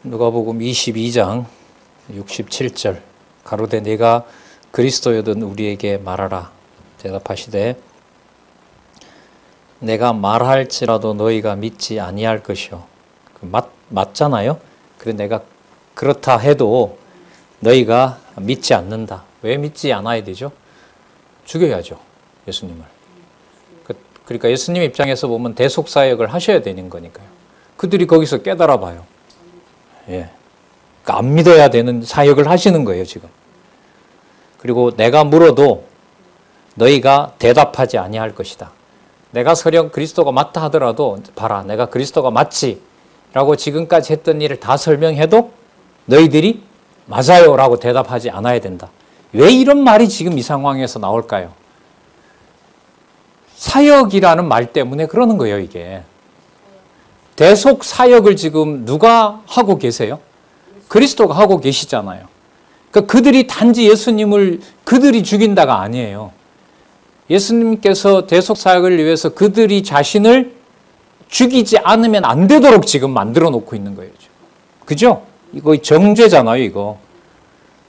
누가복음 22장 67절 가로되 내가 그리스도여든 우리에게 말하라. 대답하시되 내가 말할지라도 너희가 믿지 아니할 것이요. 맞잖아요. 그래 내가 그렇다 해도 너희가 믿지 않는다. 왜 믿지 않아야 되죠? 죽여야죠. 예수님을. 그러니까 예수님 입장에서 보면 대속사역을 하셔야 되는 거니까요. 그들이 거기서 깨달아 봐요. 예. 그러니까 안 믿어야 되는 사역을 하시는 거예요, 지금. 그리고 내가 물어도 너희가 대답하지 아니할 것이다. 내가 설령 그리스도가 맞다 하더라도 봐라, 내가 그리스도가 맞지 라고 지금까지 했던 일을 다 설명해도 너희들이 맞아요 라고 대답하지 않아야 된다. 왜 이런 말이 지금 이 상황에서 나올까요? 사역이라는 말 때문에 그러는 거예요, 이게. 대속 사역을 지금 누가 하고 계세요? 그리스도가 하고 계시잖아요. 그러니까 그들이 단지 예수님을 그들이 죽인다가 아니에요. 예수님께서 대속 사역을 위해서 그들이 자신을 죽이지 않으면 안 되도록 지금 만들어 놓고 있는 거예요. 그죠? 이거 정죄잖아요, 이거.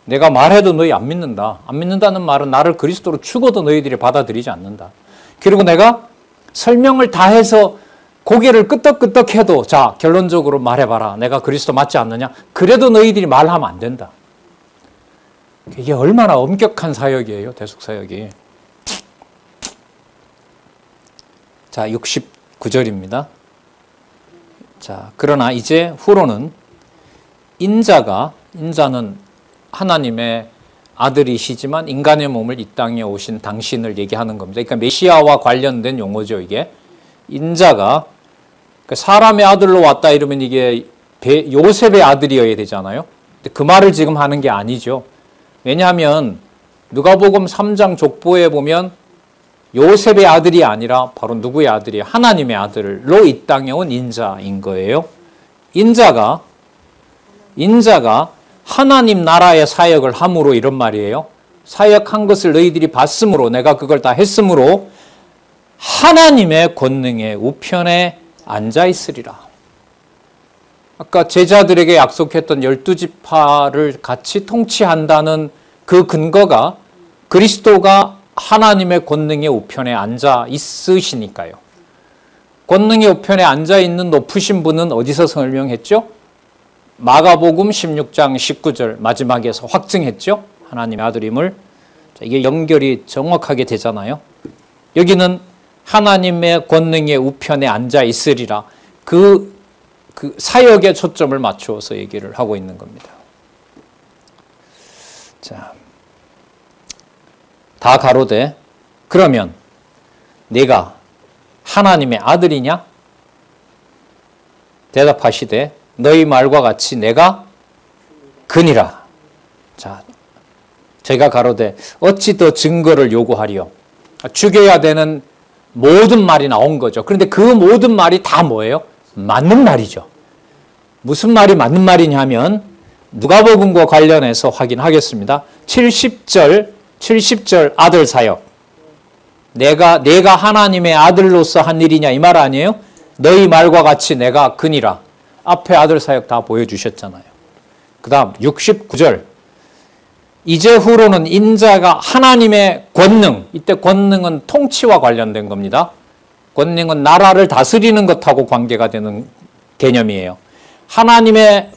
내가 말해도 너희 안 믿는다. 안 믿는다는 말은 나를 그리스도로 죽어도 너희들이 받아들이지 않는다. 그리고 내가 설명을 다 해서 고개를 끄덕끄덕 해도 자, 결론적으로 말해봐라. 내가 그리스도 맞지 않느냐? 그래도 너희들이 말하면 안 된다. 이게 얼마나 엄격한 사역이에요, 대속사역이. 자, 69절입니다. 자, 그러나 이제 후로는 인자는 하나님의 아들이시지만 인간의 몸을 이 땅에 오신 당신을 얘기하는 겁니다. 그러니까 메시아와 관련된 용어죠, 이게. 인자가 사람의 아들로 왔다 이러면 이게 요셉의 아들이어야 되잖아요. 근데 그 말을 지금 하는 게 아니죠. 왜냐하면 누가복음 3장 족보에 보면 요셉의 아들이 아니라 바로 누구의 아들이에요? 하나님의 아들로 이 땅에 온 인자인 거예요. 인자가 하나님 나라의 사역을 함으로 이런 말이에요. 사역한 것을 너희들이 봤으므로 내가 그걸 다 했으므로 하나님의 권능의 우편에 앉아 있으리라. 아까 제자들에게 약속했던 12지파를 같이 통치한다는 그 근거가 그리스도가 하나님의 권능의 우편에 앉아 있으시니까요. 권능의 우편에 앉아 있는 높으신 분은 어디서 설명했죠? 마가복음 16장 19절 마지막에서 확증했죠. 하나님의 아들임을. 이게 연결이 정확하게 되잖아요. 여기는 하나님의 권능의 우편에 앉아 있으리라. 그 사역에 초점을 맞추어서 얘기를 하고 있는 겁니다. 자, 다 가로되 그러면 네가 하나님의 아들이냐? 대답하시되 너희 말과 같이 내가 그니라. 자, 제가 가로되 어찌 더 증거를 요구하리요? 죽여야 되는 모든 말이 나온 거죠. 그런데 그 모든 말이 다 뭐예요? 맞는 말이죠. 무슨 말이 맞는 말이냐면 누가복음과 관련해서 확인하겠습니다. 70절 아들 사역. 내가 하나님의 아들로서 한 일이냐 이 말 아니에요? 너희 말과 같이 내가 그니라. 앞에 아들 사역 다 보여주셨잖아요. 그 다음 69절. 이제 후로는 인자가 하나님의 권능, 이때 권능은 통치와 관련된 겁니다. 권능은 나라를 다스리는 것하고 관계가 되는 개념이에요. 하나님의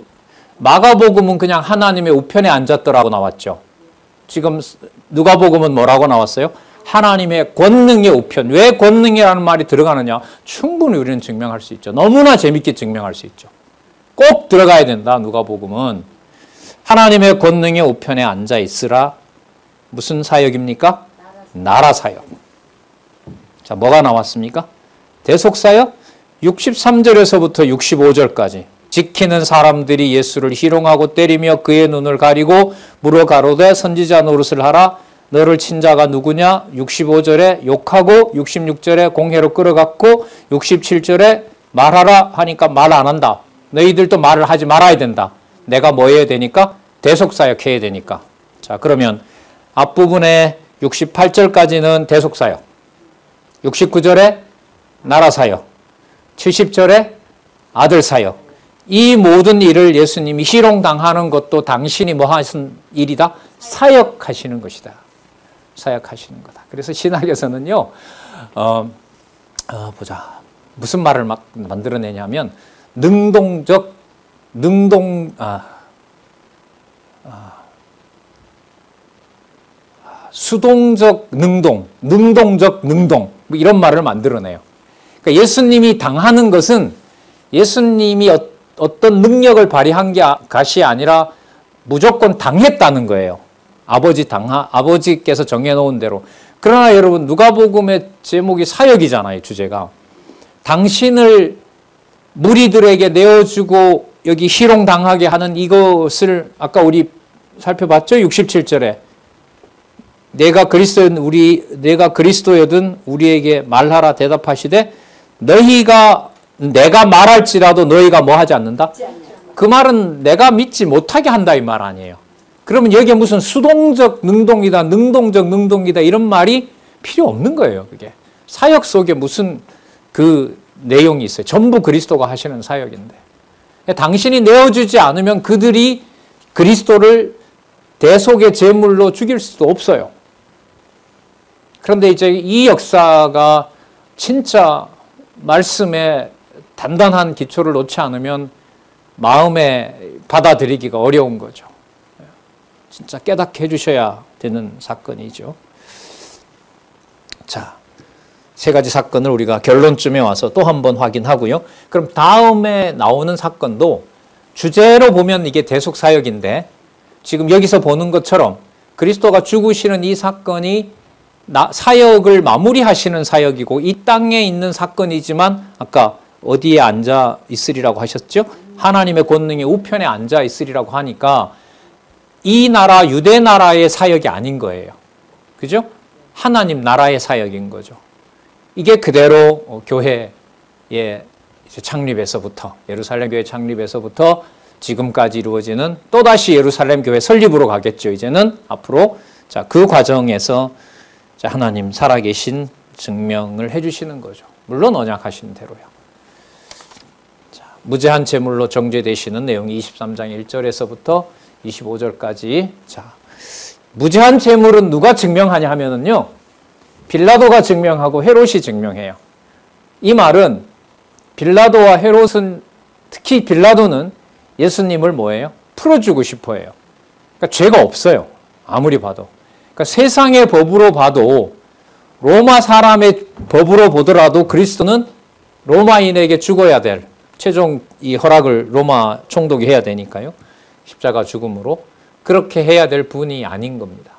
마가복음은 그냥 하나님의 우편에 앉았더라고 나왔죠. 지금 누가복음은 뭐라고 나왔어요? 하나님의 권능의 우편. 왜 권능이라는 말이 들어가느냐? 충분히 우리는 증명할 수 있죠. 너무나 재밌게 증명할 수 있죠. 꼭 들어가야 된다. 누가복음은 하나님의 권능의 우편에 앉아 있으라. 무슨 사역입니까? 나라 사역. 자, 뭐가 나왔습니까? 대속사역 63절에서부터 65절까지 지키는 사람들이 예수를 희롱하고 때리며 그의 눈을 가리고 물어 가로되 선지자 노릇을 하라. 너를 친 자가 누구냐? 65절에 욕하고 66절에 공회로 끌어갔고 67절에 말하라 하니까 말 안 한다. 너희들도 말을 하지 말아야 된다. 내가 뭐 해야 되니까? 대속사역 해야 되니까. 자, 그러면 앞부분에 68절까지는 대속사역, 69절에 나라사역, 70절에 아들사역, 이 모든 일을 예수님이 희롱당하는 것도 당신이 뭐 하신 일이다? 사역하시는 것이다. 사역하시는 거다. 그래서 신학에서는요, 보자. 무슨 말을 막 만들어내냐면, 수동적 능동적 능동, 뭐 이런 말을 만들어내요. 그러니까 예수님이 당하는 것은 예수님이 어떤 능력을 발휘한 것이 아니라 무조건 당했다는 거예요. 아버지께서 정해놓은 대로. 그러나 여러분, 누가복음의 제목이 사역이잖아요, 주제가. 당신을 무리들에게 내어주고 여기 희롱당하게 하는 이것을 아까 우리 살펴봤죠? 67절에. 내가 그리스도여든 우리에게 말하라 대답하시되 내가 말할지라도 너희가 뭐 하지 않는다? 그 말은 내가 믿지 못하게 한다 이 말 아니에요. 그러면 여기에 무슨 수동적 능동이다, 능동적 능동이다 이런 말이 필요 없는 거예요. 그게 사역 속에 무슨 그 내용이 있어요. 전부 그리스도가 하시는 사역인데 당신이 내어주지 않으면 그들이 그리스도를 대속의 제물로 죽일 수도 없어요. 그런데 이제 이 역사가 진짜 말씀에 단단한 기초를 놓지 않으면 마음에 받아들이기가 어려운 거죠. 진짜 깨닫게 해주셔야 되는 사건이죠. 자, 세 가지 사건을 우리가 결론쯤에 와서 또 한 번 확인하고요. 그럼 다음에 나오는 사건도 주제로 보면 이게 대속사역인데 지금 여기서 보는 것처럼 그리스도가 죽으시는 이 사건이 사역을 마무리하시는 사역이고 이 땅에 있는 사건이지만 아까 어디에 앉아 있으리라고 하셨죠? 하나님의 권능의 우편에 앉아 있으리라고 하니까 이 나라 유대 나라의 사역이 아닌 거예요. 그죠? 하나님 나라의 사역인 거죠. 이게 그대로 교회의 창립에서부터 예루살렘 교회 창립에서부터 지금까지 이루어지는 또다시 예루살렘 교회 설립으로 가겠죠. 이제는 앞으로 자, 그 과정에서 하나님 살아계신 증명을 해주시는 거죠. 물론 언약하신 대로요. 자, 무제한 제물로 정죄되시는 내용이 23장 1절에서부터 25절까지. 자, 무제한 제물은 누가 증명하냐 하면은요, 빌라도가 증명하고 헤롯이 증명해요. 이 말은 빌라도와 헤롯은 특히 빌라도는 예수님을 뭐예요? 풀어주고 싶어 해요. 그러니까 죄가 없어요. 아무리 봐도. 그러니까 세상의 법으로 봐도 로마 사람의 법으로 보더라도 그리스도는 로마인에게 죽어야 될 최종 이 허락을 로마 총독이 해야 되니까요. 십자가 죽음으로 그렇게 해야 될 분이 아닌 겁니다.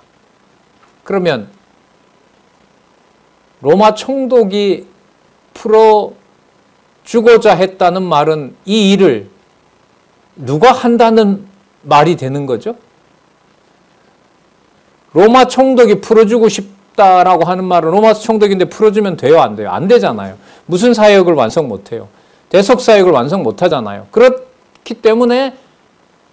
그러면 로마 총독이 풀어주고자 했다는 말은 이 일을 누가 한다는 말이 되는 거죠? 로마 총독이 풀어주고 싶다라고 하는 말은 로마 총독인데 풀어주면 돼요? 안 돼요? 안 되잖아요. 무슨 사역을 완성 못해요? 대속 사역을 완성 못하잖아요. 그렇기 때문에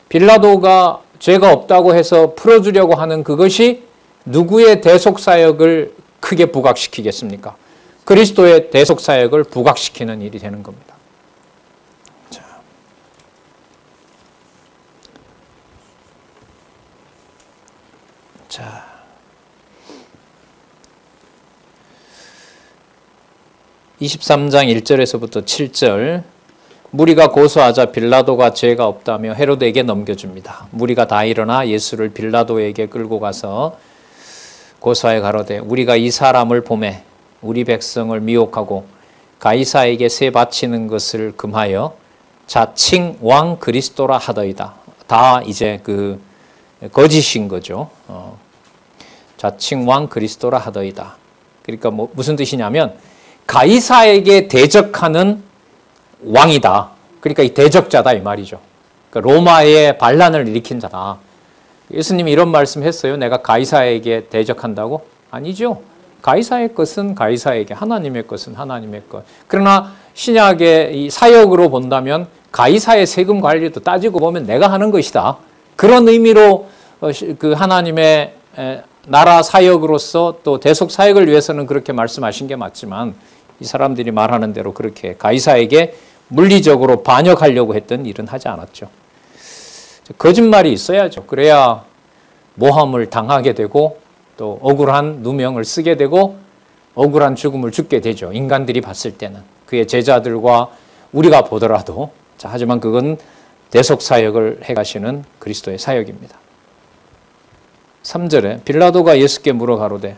빌라도가 죄가 없다고 해서 풀어주려고 하는 그것이 누구의 대속 사역을 크게 부각시키겠습니까? 그리스도의 대속 사역을 부각시키는 일이 되는 겁니다. 자, 23장 1절에서부터 7절. 무리가 고소하자 빌라도가 죄가 없다며 헤로데에게 넘겨줍니다. 무리가 다 일어나 예수를 빌라도에게 끌고 가서 고소하여 가로되 우리가 이 사람을 보매 우리 백성을 미혹하고 가이사에게 세 바치는 것을 금하여 자칭 왕 그리스도라 하더이다. 다 이제 그 거짓인 거죠. 자칭 왕 그리스도라 하더이다. 그러니까 무슨 뜻이냐면 가이사에게 대적하는 왕이다. 그러니까 이 대적자다 이 말이죠. 그러니까 로마의 반란을 일으킨 자다. 예수님이 이런 말씀했어요. 내가 가이사에게 대적한다고? 아니죠. 가이사의 것은 가이사에게, 하나님의 것은 하나님의 것. 그러나 신약의 이 사역으로 본다면 가이사의 세금 관리도 따지고 보면 내가 하는 것이다. 그런 의미로 그 하나님의 나라 사역으로서 또 대속 사역을 위해서는 그렇게 말씀하신 게 맞지만 이 사람들이 말하는 대로 그렇게 가이사에게 물리적으로 반역하려고 했던 일은 하지 않았죠. 거짓말이 있어야죠. 그래야 모함을 당하게 되고 또 억울한 누명을 쓰게 되고 억울한 죽음을 죽게 되죠. 인간들이 봤을 때는. 그의 제자들과 우리가 보더라도. 자, 하지만 그건 대속사역을 해가시는 그리스도의 사역입니다. 3절에 빌라도가 예수께 물어 가로되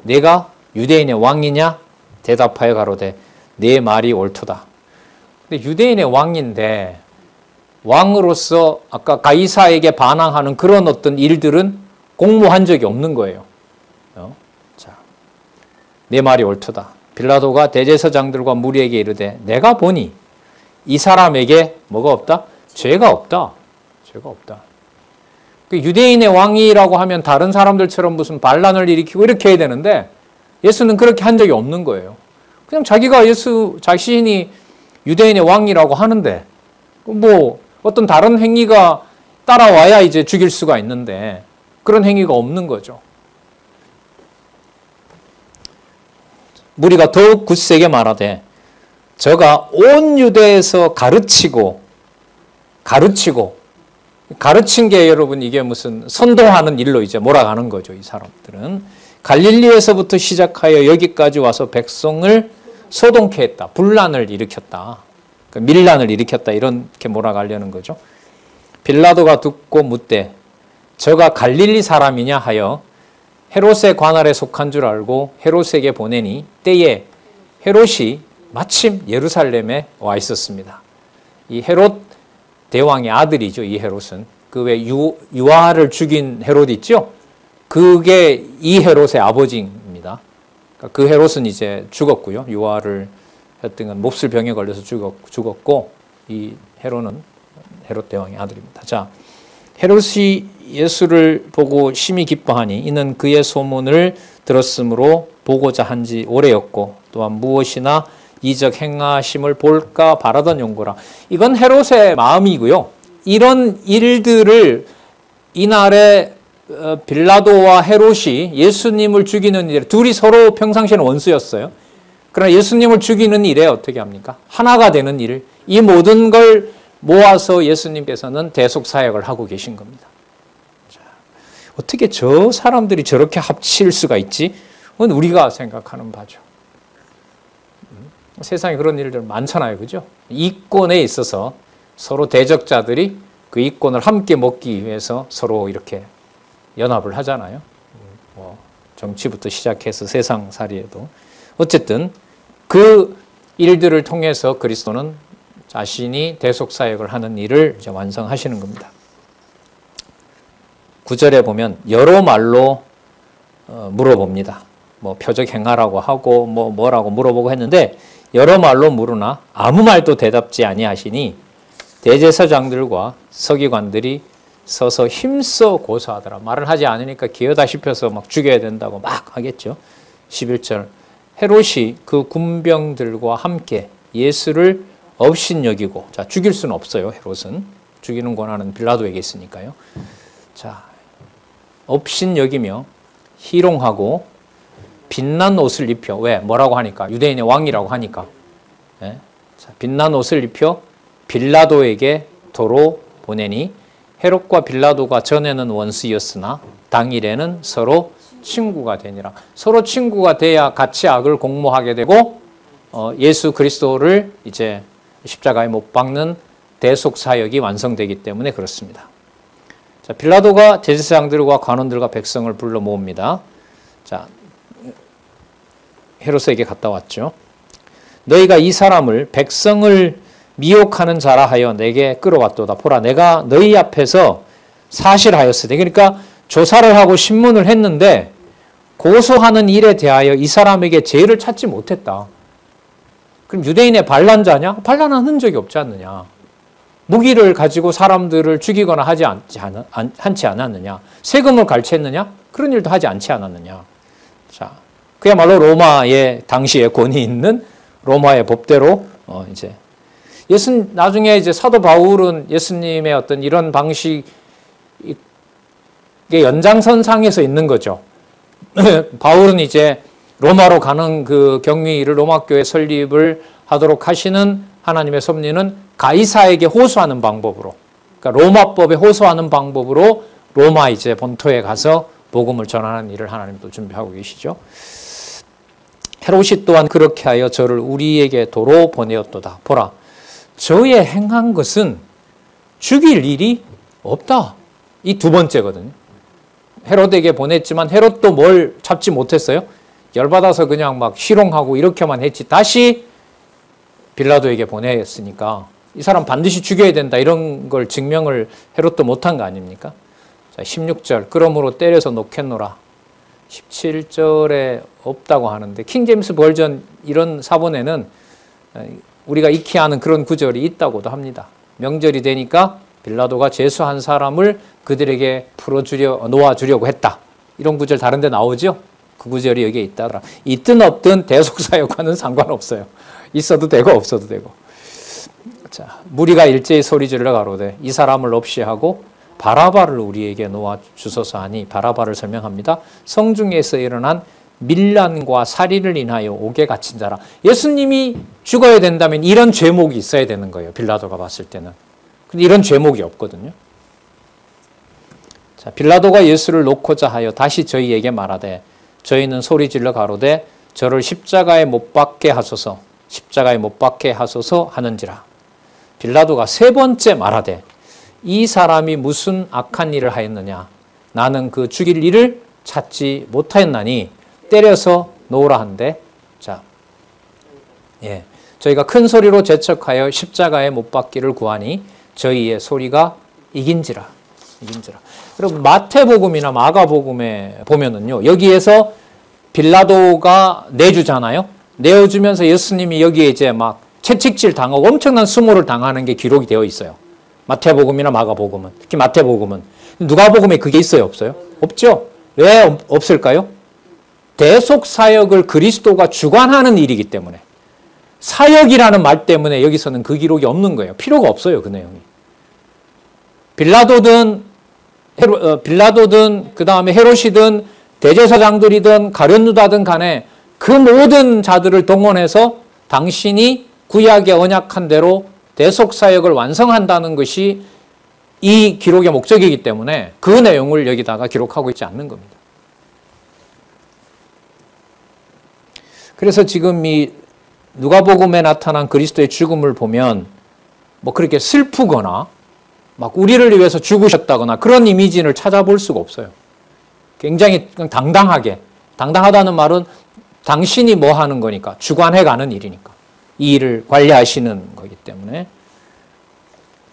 내가 유대인의 왕이냐? 대답하여 가로되 네 말이 옳도다. 근데 유대인의 왕인데 왕으로서 아까 가이사에게 반항하는 그런 어떤 일들은 공모한 적이 없는 거예요. 자, 내 말이 옳도다. 빌라도가 대제사장들과 무리에게 이르되 내가 보니 이 사람에게 뭐가 없다? 죄가 없다. 죄가 없다. 유대인의 왕이라고 하면 다른 사람들처럼 무슨 반란을 일으키고 이렇게 해야 되는데 예수는 그렇게 한 적이 없는 거예요. 그냥 자기가 예수 자신이 유대인의 왕이라고 하는데 뭐 어떤 다른 행위가 따라와야 이제 죽일 수가 있는데 그런 행위가 없는 거죠. 무리가 더욱 굳세게 말하되 저가 온 유대에서 가르친 게 여러분 이게 무슨 선동하는 일로 이제 몰아가는 거죠. 이 사람들은 갈릴리에서부터 시작하여 여기까지 와서 백성을 소동케 했다. 분란을 일으켰다. 밀란을 일으켰다. 이렇게 몰아가려는 거죠. 빌라도가 듣고 묻되 저가 갈릴리 사람이냐 하여 헤롯의 관할에 속한 줄 알고 헤롯에게 보내니 때에 헤롯이 마침 예루살렘에 와 있었습니다. 이 헤롯 대왕의 아들이죠. 이 헤롯은 그 왜 유아를 죽인 헤롯 있죠? 그게 이 헤롯의 아버지입니다. 그 헤롯은 이제 죽었고요. 유아를 했던 건 몹쓸 병에 걸려서 죽었고 이 헤롯은 헤롯 대왕의 아들입니다. 자, 헤롯이 예수를 보고 심히 기뻐하니 이는 그의 소문을 들었으므로 보고자 한지 오래였고 또한 무엇이나 이적 행하심을 볼까 바라던 용고라. 이건 헤롯의 마음이고요. 이런 일들을 이날에 빌라도와 헤롯이 예수님을 죽이는 일, 둘이 서로 평상시에는 원수였어요. 그러나 예수님을 죽이는 일에 어떻게 합니까? 하나가 되는 일, 이 모든 걸 모아서 예수님께서는 대속사역을 하고 계신 겁니다. 자, 어떻게 저 사람들이 저렇게 합칠 수가 있지? 그건 우리가 생각하는 바죠. 세상에 그런 일들 많잖아요. 그죠? 이권에 있어서 서로 대적자들이 그 이권을 함께 먹기 위해서 서로 이렇게 연합을 하잖아요. 정치부터 시작해서 세상살이에도. 어쨌든 그 일들을 통해서 그리스도는 자신이 대속사역을 하는 일을 이제 완성하시는 겁니다. 9절에 보면 여러 말로 물어봅니다. 뭐 표적 행하라고 하고 뭐라고 물어보고 했는데 여러 말로 물으나 아무 말도 대답지 아니하시니 대제사장들과 서기관들이 서서 힘써 고소하더라. 말을 하지 않으니까 기어다 씹혀서 막 죽여야 된다고 막 하겠죠. 11절 헤롯이 그 군병들과 함께 예수를 업신여기고, 자, 죽일 수는 없어요. 헤롯은 죽이는 권한은 빌라도에게 있으니까요. 자, 업신여기며 희롱하고 빛난 옷을 입혀, 왜? 뭐라고 하니까? 유대인의 왕이라고 하니까. 예? 자, 빛난 옷을 입혀 빌라도에게 도로 보내니 헤롯과 빌라도가 전에는 원수였으나 당일에는 서로 친구가 되니라. 서로 친구가 돼야 같이 악을 공모하게 되고 예수 그리스도를 이제 십자가에 못 박는 대속 사역이 완성되기 때문에 그렇습니다. 자, 빌라도가 제사장들과 관원들과 백성을 불러 모읍니다. 자, 헤롯에게 갔다 왔죠. 너희가 이 사람을 백성을 미혹하는 자라 하여 내게 끌어왔도다. 보라, 내가 너희 앞에서 사실하였으되. 그러니까 조사를 하고 신문을 했는데 고소하는 일에 대하여 이 사람에게 죄를 찾지 못했다. 그럼 유대인의 반란자냐? 반란한 흔적이 없지 않느냐? 무기를 가지고 사람들을 죽이거나 하지 않지 않았느냐? 세금을 갈취했느냐? 그런 일도 하지 않지 않았느냐? 자, 그야말로 로마의 당시에 권위 있는 로마의 법대로 이제 나중에 이제 사도 바울은 예수님의 어떤 이런 방식의 연장선상에서 있는 거죠. 바울은 이제 로마로 가는 그 경위를 로마 교회 설립을 하도록 하시는 하나님의 섭리는 가이사에게 호소하는 방법으로, 그러니까 로마법에 호소하는 방법으로 로마 이제 본토에 가서 복음을 전하는 일을 하나님도 준비하고 계시죠. 헤롯이 또한 그렇게 하여 저를 우리에게 도로 보내었도다. 보라, 저의 행한 것은 죽일 일이 없다. 이 두 번째거든요. 헤롯에게 보냈지만 헤롯도 뭘 잡지 못했어요. 열받아서 그냥 막 희롱하고 이렇게만 했지. 다시 빌라도에게 보냈으니까 이 사람 반드시 죽여야 된다. 이런 걸 증명을 헤롯도 못한 거 아닙니까? 자, 16절. 그러므로 때려서 놓겠노라. 17절에 없다고 하는데 킹제임스 버전 이런 사본에는 우리가 익히 아는 그런 구절이 있다고도 합니다. 명절이 되니까 빌라도가 죄수한 사람을 그들에게 놓아주려고 했다. 이런 구절 다른 데 나오죠? 그 구절이 여기에 있다더라. 있든 없든 대속사역과는 상관없어요. 있어도 되고 없어도 되고. 자, 무리가 일제히 소리질러 가로되 이 사람을 없이 하고 바라바를 우리에게 놓아주소서 하니, 바라바를 설명합니다. 성중에서 일어난 밀란과 살인을 인하여 옥에 갇힌 자라. 예수님이 죽어야 된다면 이런 죄목이 있어야 되는 거예요. 빌라도가 봤을 때는. 근데 이런 죄목이 없거든요. 자, 빌라도가 예수를 놓고자 하여 다시 저희에게 말하되 저희는 소리질러 가로되 저를 십자가에 못 박게 하소서, 십자가에 못 박게 하소서 하는지라. 빌라도가 세 번째 말하되 이 사람이 무슨 악한 일을 하였느냐, 나는 그 죽일 일을 찾지 못하였나니 때려서 놓으라 한데, 자, 예, 저희가 큰 소리로 재촉하여 십자가에 못 박기를 구하니 저희의 소리가 이긴지라. 여러분 마태복음이나 마가복음에 보면은요, 여기에서 빌라도가 내주잖아요. 내어주면서 예수님이 여기에 이제 막 채찍질 당하고 엄청난 수모를 당하는 게 기록이 되어 있어요. 마태복음이나 마가복음은, 특히 마태복음은. 누가복음에 그게 있어요, 없어요? 없죠. 왜 없을까요? 대속사역을 그리스도가 주관하는 일이기 때문에, 사역이라는 말 때문에 여기서는 그 기록이 없는 거예요. 필요가 없어요, 그 내용이. 빌라도든 그 다음에 헤롯이든 대제사장들이든 가룟유다든 간에 그 모든 자들을 동원해서 당신이 구약의 언약한 대로 대속사역을 완성한다는 것이 이 기록의 목적이기 때문에 그 내용을 여기다가 기록하고 있지 않는 겁니다. 그래서 지금 이 누가복음에 나타난 그리스도의 죽음을 보면 뭐 그렇게 슬프거나 막 우리를 위해서 죽으셨다거나 그런 이미지를 찾아볼 수가 없어요. 굉장히 당당하게, 당당하다는 말은 당신이 뭐 하는 거니까, 주관해가는 일이니까, 이 일을 관리하시는 거기 때문에,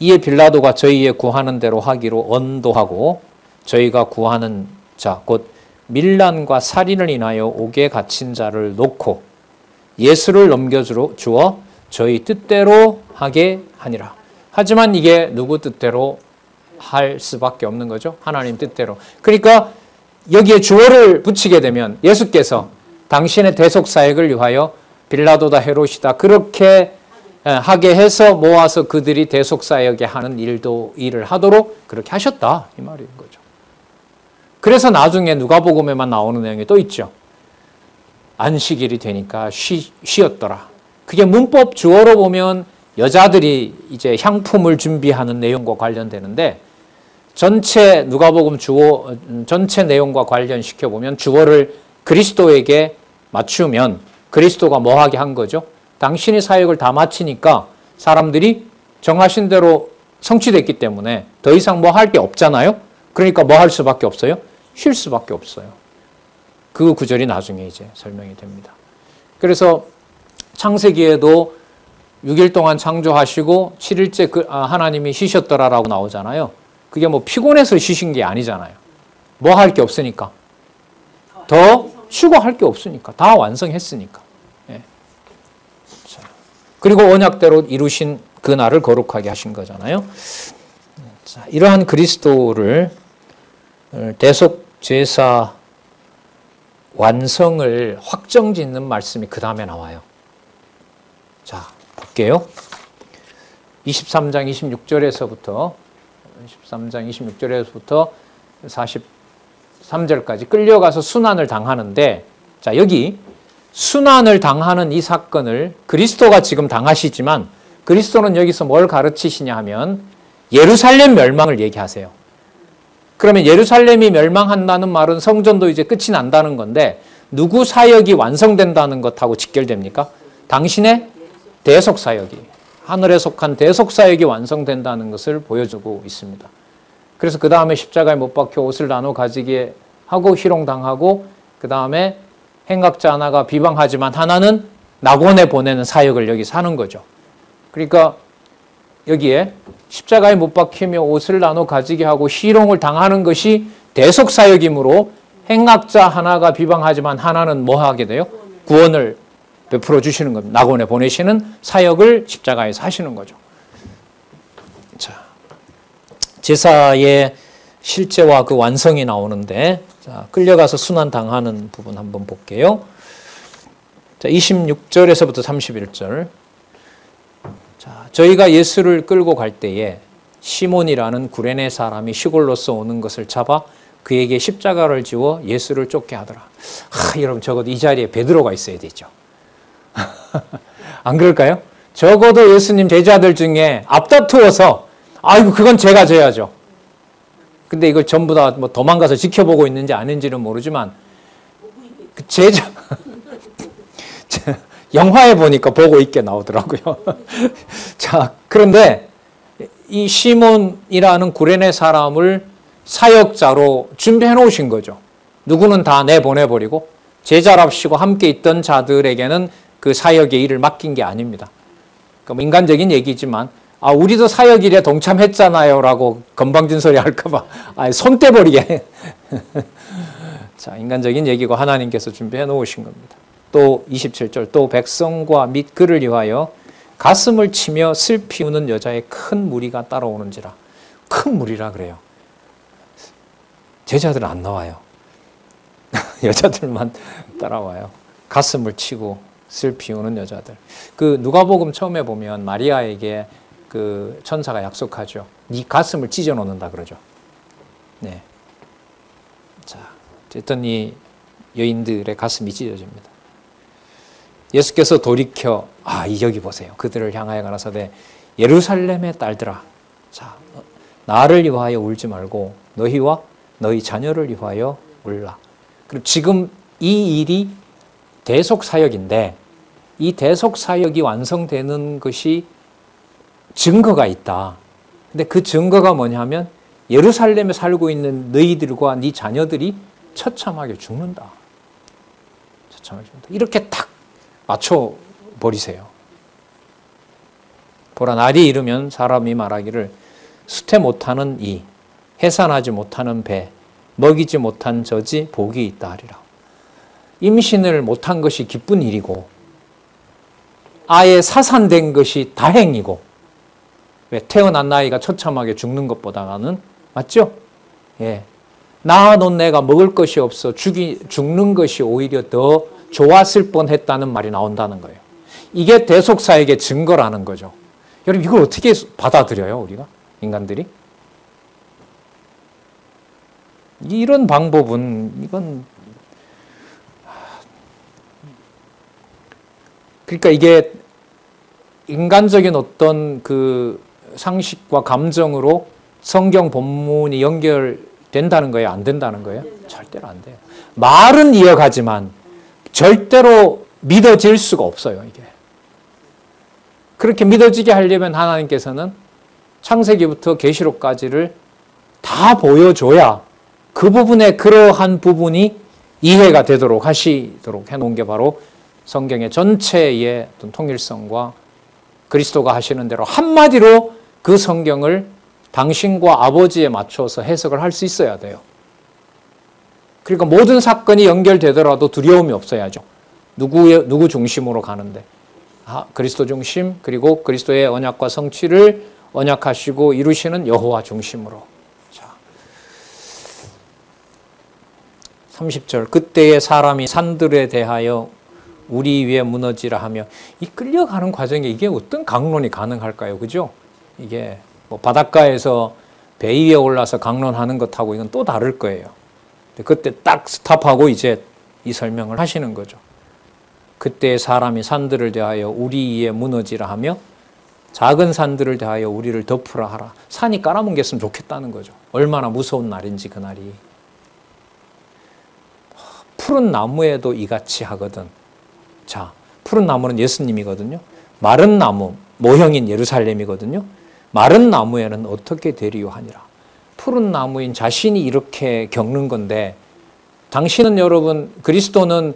이에 빌라도가 저희의 구하는 대로 하기로 언도하고 저희가 구하는 자 곧 밀란과 살인을 인하여 옥에 갇힌 자를 놓고 예수를 넘겨주어 저희 뜻대로 하게 하니라. 하지만 이게 누구 뜻대로 할 수밖에 없는 거죠? 하나님 뜻대로. 그러니까 여기에 주어를 붙이게 되면 예수께서 당신의 대속사역을 위하여 빌라도다 헤롯이다 그렇게 하게 해서 모아서 그들이 대속사역에 하는 일을 하도록 그렇게 하셨다, 이 말인 거죠. 그래서 나중에 누가복음에만 나오는 내용이 또 있죠. 안식일이 되니까 쉬었더라. 그게 문법 주어로 보면 여자들이 이제 향품을 준비하는 내용과 관련되는데, 전체 누가복음 주어 전체 내용과 관련시켜 보면 주어를 그리스도에게 맞추면 그리스도가 뭐 하게 한 거죠? 당신이 사역을 다 마치니까 사람들이 정하신 대로 성취됐기 때문에 더 이상 뭐 할 게 없잖아요. 그러니까 뭐 할 수밖에 없어요? 쉴 수밖에 없어요. 그 구절이 나중에 이제 설명이 됩니다. 그래서 창세기에도 6일 동안 창조하시고 7일째 하나님이 쉬셨더라라고 나오잖아요. 그게 뭐 피곤해서 쉬신 게 아니잖아요. 뭐 할 게 없으니까. 더 쉬고 할 게 없으니까. 다 완성했으니까. 예. 자, 그리고 언약대로 이루신 그 날을 거룩하게 하신 거잖아요. 자, 이러한 그리스도를 대속 제사 완성을 확정짓는 말씀이 그 다음에 나와요. 자, 볼게요. 23장 26절에서부터 43절까지 끌려가서 순환을 당하는데, 자, 여기 순환을 당하는 이 사건을 그리스도가 지금 당하시지만 그리스도는 여기서 뭘 가르치시냐 하면 예루살렘 멸망을 얘기하세요. 그러면 예루살렘이 멸망한다는 말은 성전도 이제 끝이 난다는 건데 누구 사역이 완성된다는 것하고 직결됩니까? 당신의 대속 사역이, 하늘에 속한 대속 사역이 완성된다는 것을 보여주고 있습니다. 그래서 그 다음에 십자가에 못 박혀 옷을 나눠 가지게 하고 희롱당하고 그 다음에 행각자 하나가 비방하지만 하나는 낙원에 보내는 사역을 여기서 하는 거죠. 그러니까 여기에 십자가에 못 박히며 옷을 나눠 가지게 하고 희롱을 당하는 것이 대속 사역이므로 행악자 하나가 비방하지만 하나는 뭐 하게 돼요? 구원을 베풀어 주시는 겁니다. 낙원에 보내시는 사역을 십자가에서 하시는 거죠. 자, 제사의 실제와 그 완성이 나오는데, 자, 끌려가서 순환당하는 부분 한번 볼게요. 자, 26절에서부터 31절. 자, 저희가 예수를 끌고 갈 때에 시몬이라는 구레네 사람이 시골로서 오는 것을 잡아 그에게 십자가를 지워 예수를 쫓게 하더라. 여러분 적어도 이 자리에 베드로가 있어야 되죠. 안 그럴까요? 적어도 예수님 제자들 중에 앞다투어서 아이고 그건 제가 져야죠. 근데 이걸 전부 다 뭐 도망가서 지켜보고 있는지 아닌지는 모르지만 그 제자 영화에 보니까 보고 있게 나오더라고요. 자, 그런데 이 시몬이라는 구레네 사람을 사역자로 준비해 놓으신 거죠. 누구는 다 내보내버리고 제자랍시고 함께 있던 자들에게는 그 사역의 일을 맡긴 게 아닙니다. 그러니까 인간적인 얘기지만 우리도 사역일에 동참했잖아요 라고 건방진 소리 할까봐 손 떼버리게. 자, 인간적인 얘기고 하나님께서 준비해 놓으신 겁니다. 또 27절 또 백성과 및 그를 위하여 가슴을 치며 슬피 우는 여자의 큰 무리가 따라오는지라. 큰 무리라 그래요. 제자들은 안 나와요. 여자들만 따라와요. 가슴을 치고 슬피 우는 여자들. 그 누가복음 처음에 보면 마리아에게 그 천사가 약속하죠. 네 가슴을 찢어 놓는다 그러죠. 네. 자, 어쨌든 이 여인들의 가슴이 찢어집니다. 예수께서 돌이켜 여기 보세요. 그들을 향하여 가라사대 예루살렘의 딸들아, 자, 나를 위하여 울지 말고 너희와 너희 자녀를 위하여 울라. 그럼 지금 이 일이 대속 사역인데 이 대속 사역이 완성되는 것이 증거가 있다. 근데 그 증거가 뭐냐면 예루살렘에 살고 있는 너희들과 네 자녀들이 처참하게 죽는다. 처참하게 죽는다. 이렇게 딱 맞춰버리세요. 보라, 날이 이르면 사람이 말하기를 수태 못하는 이, 해산하지 못하는 배, 먹이지 못한 젖이 복이 있다 하리라. 임신을 못한 것이 기쁜 일이고 아예 사산된 것이 다행이고, 왜 태어난 나이가 처참하게 죽는 것보다는 맞죠? 예, 낳아놓은 내가 먹을 것이 없어 죽는 것이 오히려 더 좋았을 뻔했다는 말이 나온다는 거예요. 이게 대속사역의 증거라는 거죠. 여러분 이걸 어떻게 받아들여요, 우리가 인간들이? 이런 방법은 이건 그러니까 이게 인간적인 어떤 그 상식과 감정으로 성경 본문이 연결된다는 거예요? 안 된다는 거예요? 절대로 안 돼요. 말은 이어가지만 절대로 믿어질 수가 없어요, 이게. 그렇게 믿어지게 하려면 하나님께서는 창세기부터 계시록까지를 다 보여줘야 그 부분에 그러한 부분이 이해가 되도록 하시도록 해놓은 게 바로 성경의 전체의 어떤 통일성과 그리스도가 하시는 대로 한마디로 그 성경을 당신과 아버지에 맞춰서 해석을 할 수 있어야 돼요. 그러니까 모든 사건이 연결되더라도 두려움이 없어야죠. 누구 중심으로 가는데. 그리스도 중심, 그리고 그리스도의 언약과 성취를 언약하시고 이루시는 여호와 중심으로. 자, 30절 그때의 사람이 산들에 대하여 우리 위에 무너지라 하며, 이 끌려가는 과정에 이게 어떤 강론이 가능할까요? 그죠? 이게 뭐 바닷가에서 배 위에 올라서 강론하는 것하고 이건 또 다를 거예요. 그때 딱 스탑하고 이제 이 설명을 하시는 거죠. 그때 사람이 산들을 대하여 우리 위에 무너지라 하며 작은 산들을 대하여 우리를 덮으라 하라. 산이 깔아뭉갰으면 좋겠다는 거죠. 얼마나 무서운 날인지 그날이. 푸른 나무에도 이같이 하거든. 자, 푸른 나무는 예수님이거든요. 마른 나무, 모형인 예루살렘이거든요. 마른 나무에는 어떻게 되리요 하니라. 푸른 나무인 자신이 이렇게 겪는 건데, 당신은 여러분, 그리스도는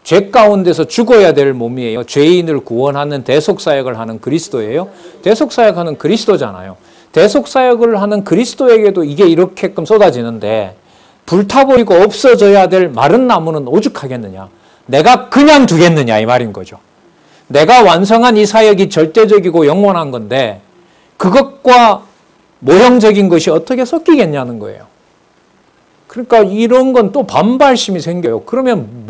죄 가운데서 죽어야 될 몸이에요. 죄인을 구원하는 대속사역을 하는 그리스도예요. 대속사역하는 그리스도잖아요. 대속사역을 하는 그리스도에게도 이게 이렇게끔 쏟아지는데, 불타버리고 없어져야 될 마른 나무는 오죽하겠느냐. 내가 그냥 두겠느냐 이 말인 거죠. 내가 완성한 이 사역이 절대적이고 영원한 건데 그것과 모형적인 것이 어떻게 섞이겠냐는 거예요. 그러니까 이런 건 또 반발심이 생겨요. 그러면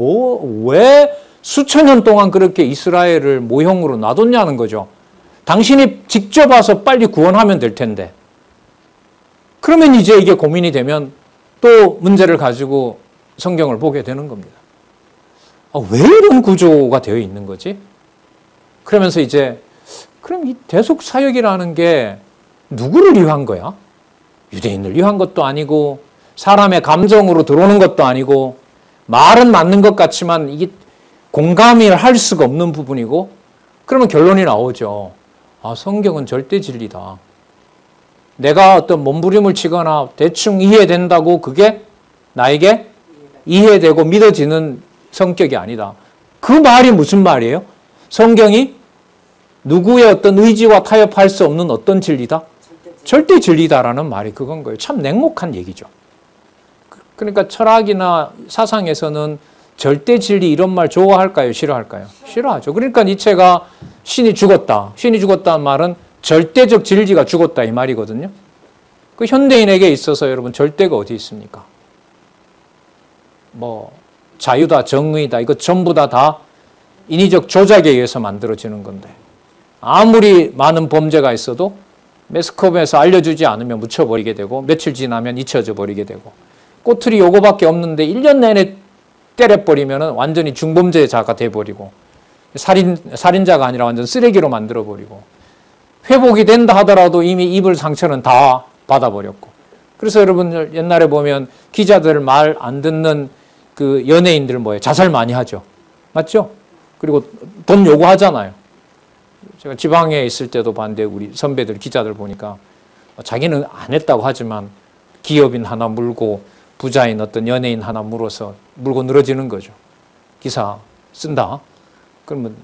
왜 수천 년 동안 그렇게 이스라엘을 모형으로 놔뒀냐는 거죠. 당신이 직접 와서 빨리 구원하면 될 텐데. 그러면 이제 이게 고민이 되면 또 문제를 가지고 성경을 보게 되는 겁니다. 왜 이런 구조가 되어 있는 거지? 그러면서 이제 그럼 이 대속사역이라는 게 누구를 위한 거야? 유대인을 위한 것도 아니고 사람의 감정으로 들어오는 것도 아니고 말은 맞는 것 같지만 이게 공감을 할 수가 없는 부분이고 그러면 결론이 나오죠. 성경은 절대 진리다. 내가 어떤 몸부림을 치거나 대충 이해된다고 그게 나에게 이해되고 믿어지는 성격이 아니다. 그 말이 무슨 말이에요? 성경이 누구의 어떤 의지와 타협할 수 없는 어떤 진리다? 절대 진리다라는 말이 그건 거예요. 참 냉혹한 얘기죠. 그러니까 철학이나 사상에서는 절대 진리 이런 말 좋아할까요? 싫어할까요? 싫어하죠. 그러니까 니체가 신이 죽었다. 신이 죽었다는 말은 절대적 진리가 죽었다 이 말이거든요. 그 현대인에게 있어서 여러분 절대가 어디 있습니까? 자유다, 정의다 이거 전부 다 인위적 조작에 의해서 만들어지는 건데 아무리 많은 범죄가 있어도 매스컴에서 알려주지 않으면 묻혀버리게 되고 며칠 지나면 잊혀져 버리게 되고 꼬투리 요거밖에 없는데 1년 내내 때려버리면 완전히 중범죄자가 돼버리고 살인자가 아니라 완전 쓰레기로 만들어버리고 회복이 된다 하더라도 이미 입을 상처는 다 받아버렸고 그래서 여러분 옛날에 보면 기자들 말 안 듣는 그 연예인들 자살 많이 하죠. 맞죠? 그리고 돈 요구하잖아요. 제가 지방에 있을 때도 봤는데 우리 선배들 기자들 보니까 자기는 안 했다고 하지만 기업인 하나 물고 부자인 어떤 연예인 하나 물어서 물고 늘어지는 거죠. 기사 쓴다. 그러면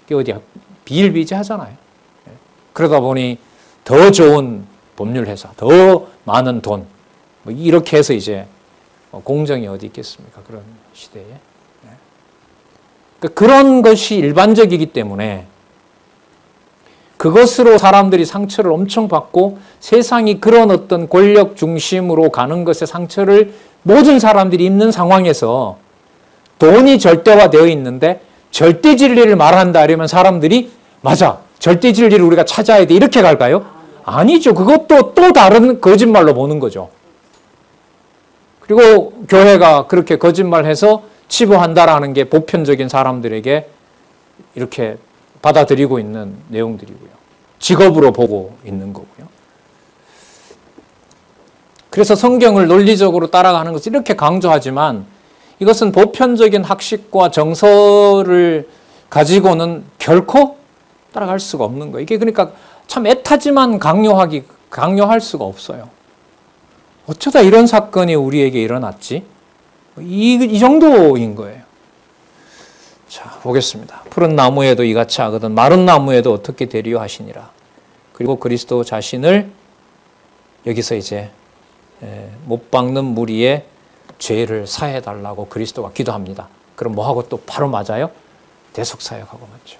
그게 어디야? 비일비재하잖아요. 그러다 보니 더 좋은 법률 회사, 더 많은 돈 이렇게 해서 이제 공정이 어디 있겠습니까? 그런 시대에. 그런 것이 일반적이기 때문에 그것으로 사람들이 상처를 엄청 받고 세상이 그런 어떤 권력 중심으로 가는 것에 상처를 모든 사람들이 입는 상황에서 돈이 절대화되어 있는데 절대 진리를 말한다 이러면 사람들이 맞아, 절대 진리를 우리가 찾아야 돼 이렇게 갈까요? 아니죠. 그것도 또 다른 거짓말로 보는 거죠. 그리고 교회가 그렇게 거짓말해서 치부한다라는 게 보편적인 사람들에게 이렇게 받아들이고 있는 내용들이고요. 직업으로 보고 있는 거고요. 그래서 성경을 논리적으로 따라가는 것을 이렇게 강조하지만 이것은 보편적인 학식과 정서를 가지고는 결코 따라갈 수가 없는 거예요. 이게 그러니까 참 애타지만 강요할 수가 없어요. 어쩌다 이런 사건이 우리에게 일어났지? 이 정도인 거예요. 자, 보겠습니다. 푸른 나무에도 이같이 하거든 마른 나무에도 어떻게 되리요 하시니라. 그리고 그리스도 자신을 여기서 이제 못 박는 무리의 죄를 사해달라고 그리스도가 기도합니다. 그럼 뭐하고 또 바로 맞아요? 대속사역하고 맞죠.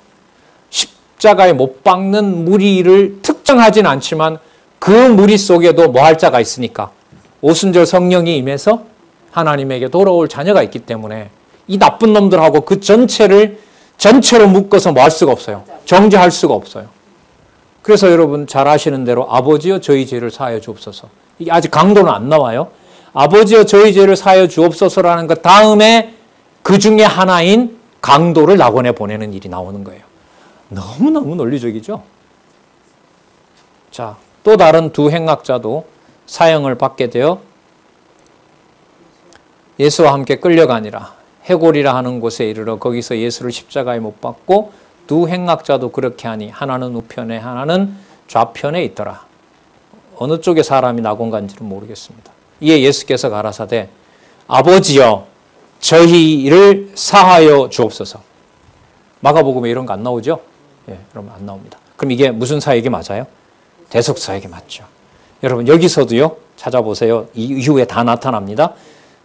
십자가에 못 박는 무리를 특정하진 않지만 그 무리 속에도 뭐 할 자가 있으니까 오순절 성령이 임해서 하나님에게 돌아올 자녀가 있기 때문에 이 나쁜 놈들하고 그 전체로 묶어서 뭐 할 수가 없어요. 정죄할 수가 없어요. 그래서 여러분 잘 아시는 대로 아버지여 저희 죄를 사하여 주옵소서. 이게 아직 강도는 안 나와요. 아버지여 저희 죄를 사하여 주옵소서라는 것 다음에 그 중에 하나인 강도를 낙원에 보내는 일이 나오는 거예요. 너무너무 논리적이죠. 자, 또 다른 두 행악자도 사형을 받게 되어 예수와 함께 끌려가니라. 해골이라 하는 곳에 이르러 거기서 예수를 십자가에 못 박고 두 행악자도 그렇게 하니 하나는 우편에 하나는 좌편에 있더라. 어느 쪽에 사람이 낙원간지는 모르겠습니다. 이에 예수께서 가라사대 아버지여 저희를 사하여 주옵소서. 마가복음에 이런 거 안 나오죠? 예, 여러분 안 나옵니다. 그럼 이게 무슨 사역이 맞아요? 대속 사역이 맞죠. 여러분 여기서도요. 찾아보세요. 이후에 다 나타납니다.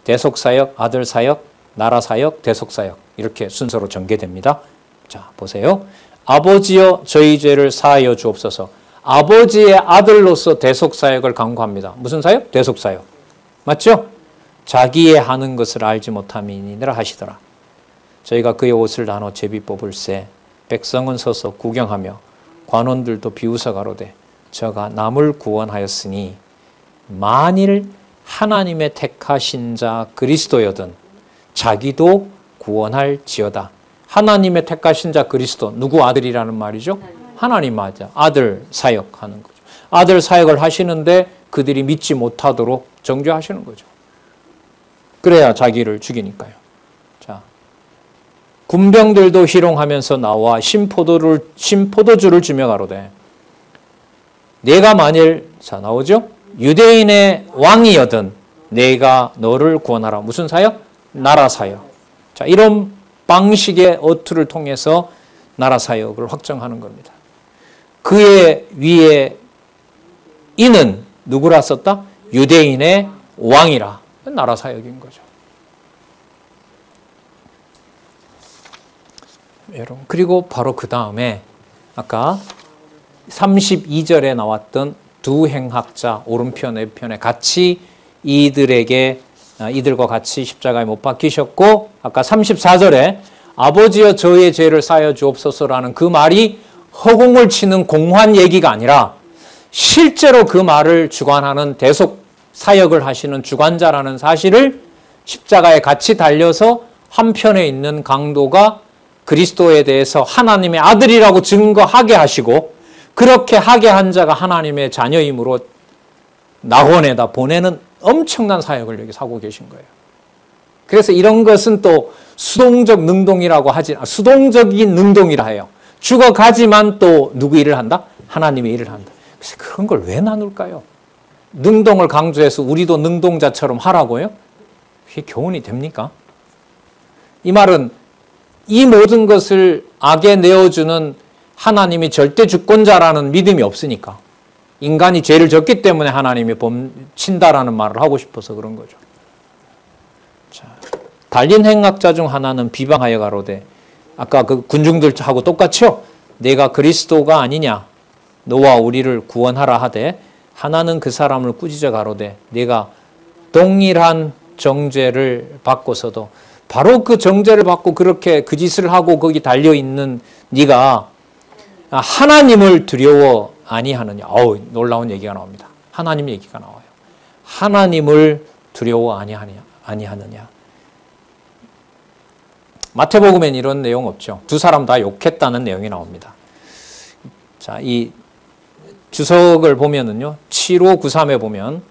대속 사역, 아들 사역, 나라 사역, 대속 사역 이렇게 순서로 전개됩니다. 자, 보세요. 아버지여 저희 죄를 사하여 주옵소서. 아버지의 아들로서 대속 사역을 강구합니다. 무슨 사역? 대속 사역. 맞죠? 자기의 하는 것을 알지 못함이니라 하시더라. 저희가 그의 옷을 나눠 제비 뽑을새 백성은 서서 구경하며 관원들도 비웃어 가로되 저가 남을 구원하였으니 만일 하나님의 택하신 자 그리스도여든 자기도 구원할지어다. 하나님의 택하신 자 그리스도 누구 아들이라는 말이죠? 하나님 맞아. 아들 사역하는 거죠. 아들 사역을 하시는데 그들이 믿지 못하도록 정죄하시는 거죠. 그래야 자기를 죽이니까요. 자, 군병들도 희롱하면서 나와 신포도주를 주며 가로되 내가 만일 자 나오죠? 유대인의 왕이여든 내가 너를 구원하라. 무슨 사역? 나라 사역. 자, 이런 방식의 어투를 통해서 나라 사역을 확정하는 겁니다. 그의 위에 이는 누구라 썼다? 유대인의 왕이라. 나라 사역인 거죠. 여러분, 그리고 바로 그 다음에 아까 32절에 나왔던 두 행악자 오른편 왼편에 같이 이들과 같이 십자가에 못 박히셨고 아까 34절에 아버지여 저의 죄를 사하여 주옵소서라는 그 말이 허공을 치는 공환 얘기가 아니라 실제로 그 말을 주관하는 대속 사역을 하시는 주관자라는 사실을 십자가에 같이 달려서 한편에 있는 강도가 그리스도에 대해서 하나님의 아들이라고 증거하게 하시고 그렇게 하게 한 자가 하나님의 자녀이므로 낙원에다 보내는 엄청난 사역을 여기 하고 계신 거예요. 그래서 이런 것은 또 수동적 능동이라고 수동적인 능동이라 해요. 죽어가지만 또 누구 일을 한다? 하나님의 일을 한다. 그래서 그런 걸 왜 나눌까요? 능동을 강조해서 우리도 능동자처럼 하라고요? 그게 교훈이 됩니까? 이 말은 이 모든 것을 악에 내어주는 하나님이 절대 주권자라는 믿음이 없으니까 인간이 죄를 졌기 때문에 하나님이 범친다라는 말을 하고 싶어서 그런 거죠. 자, 달린 행악자 중 하나는 비방하여 가로되 아까 그 군중들하고 똑같죠? 내가 그리스도가 아니냐 너와 우리를 구원하라 하되 하나는 그 사람을 꾸짖어 가로되 내가 동일한 정죄를 받고서도 바로 그 정죄를 받고 그렇게 그 짓을 하고 거기 달려있는 네가 하나님을 두려워 아니하느냐. 놀라운 얘기가 나옵니다. 하나님 얘기가 나와요. 하나님을 두려워 아니하느냐. 마태복음엔 이런 내용 없죠. 두 사람 다 욕했다는 내용이 나옵니다. 자, 이 주석을 보면은요. 7593에 보면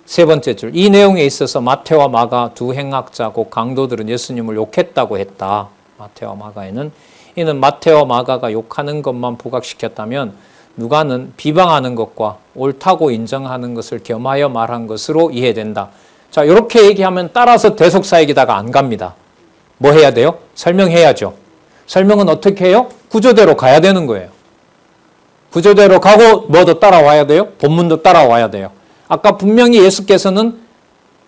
세 번째 줄. 이 내용에 있어서 마태와 마가 두 행악자 곧 강도들은 예수님을 욕했다고 했다. 마태와 마가에는 이는 마태와 마가가 욕하는 것만 부각시켰다면 누가는 비방하는 것과 옳다고 인정하는 것을 겸하여 말한 것으로 이해된다. 자, 이렇게 얘기하면 따라서 대속사역이다가 안 갑니다. 뭐 해야 돼요? 설명해야죠. 설명은 어떻게 해요? 구조대로 가야 되는 거예요. 구조대로 가고 뭐도 따라와야 돼요? 본문도 따라와야 돼요. 아까 분명히 예수께서는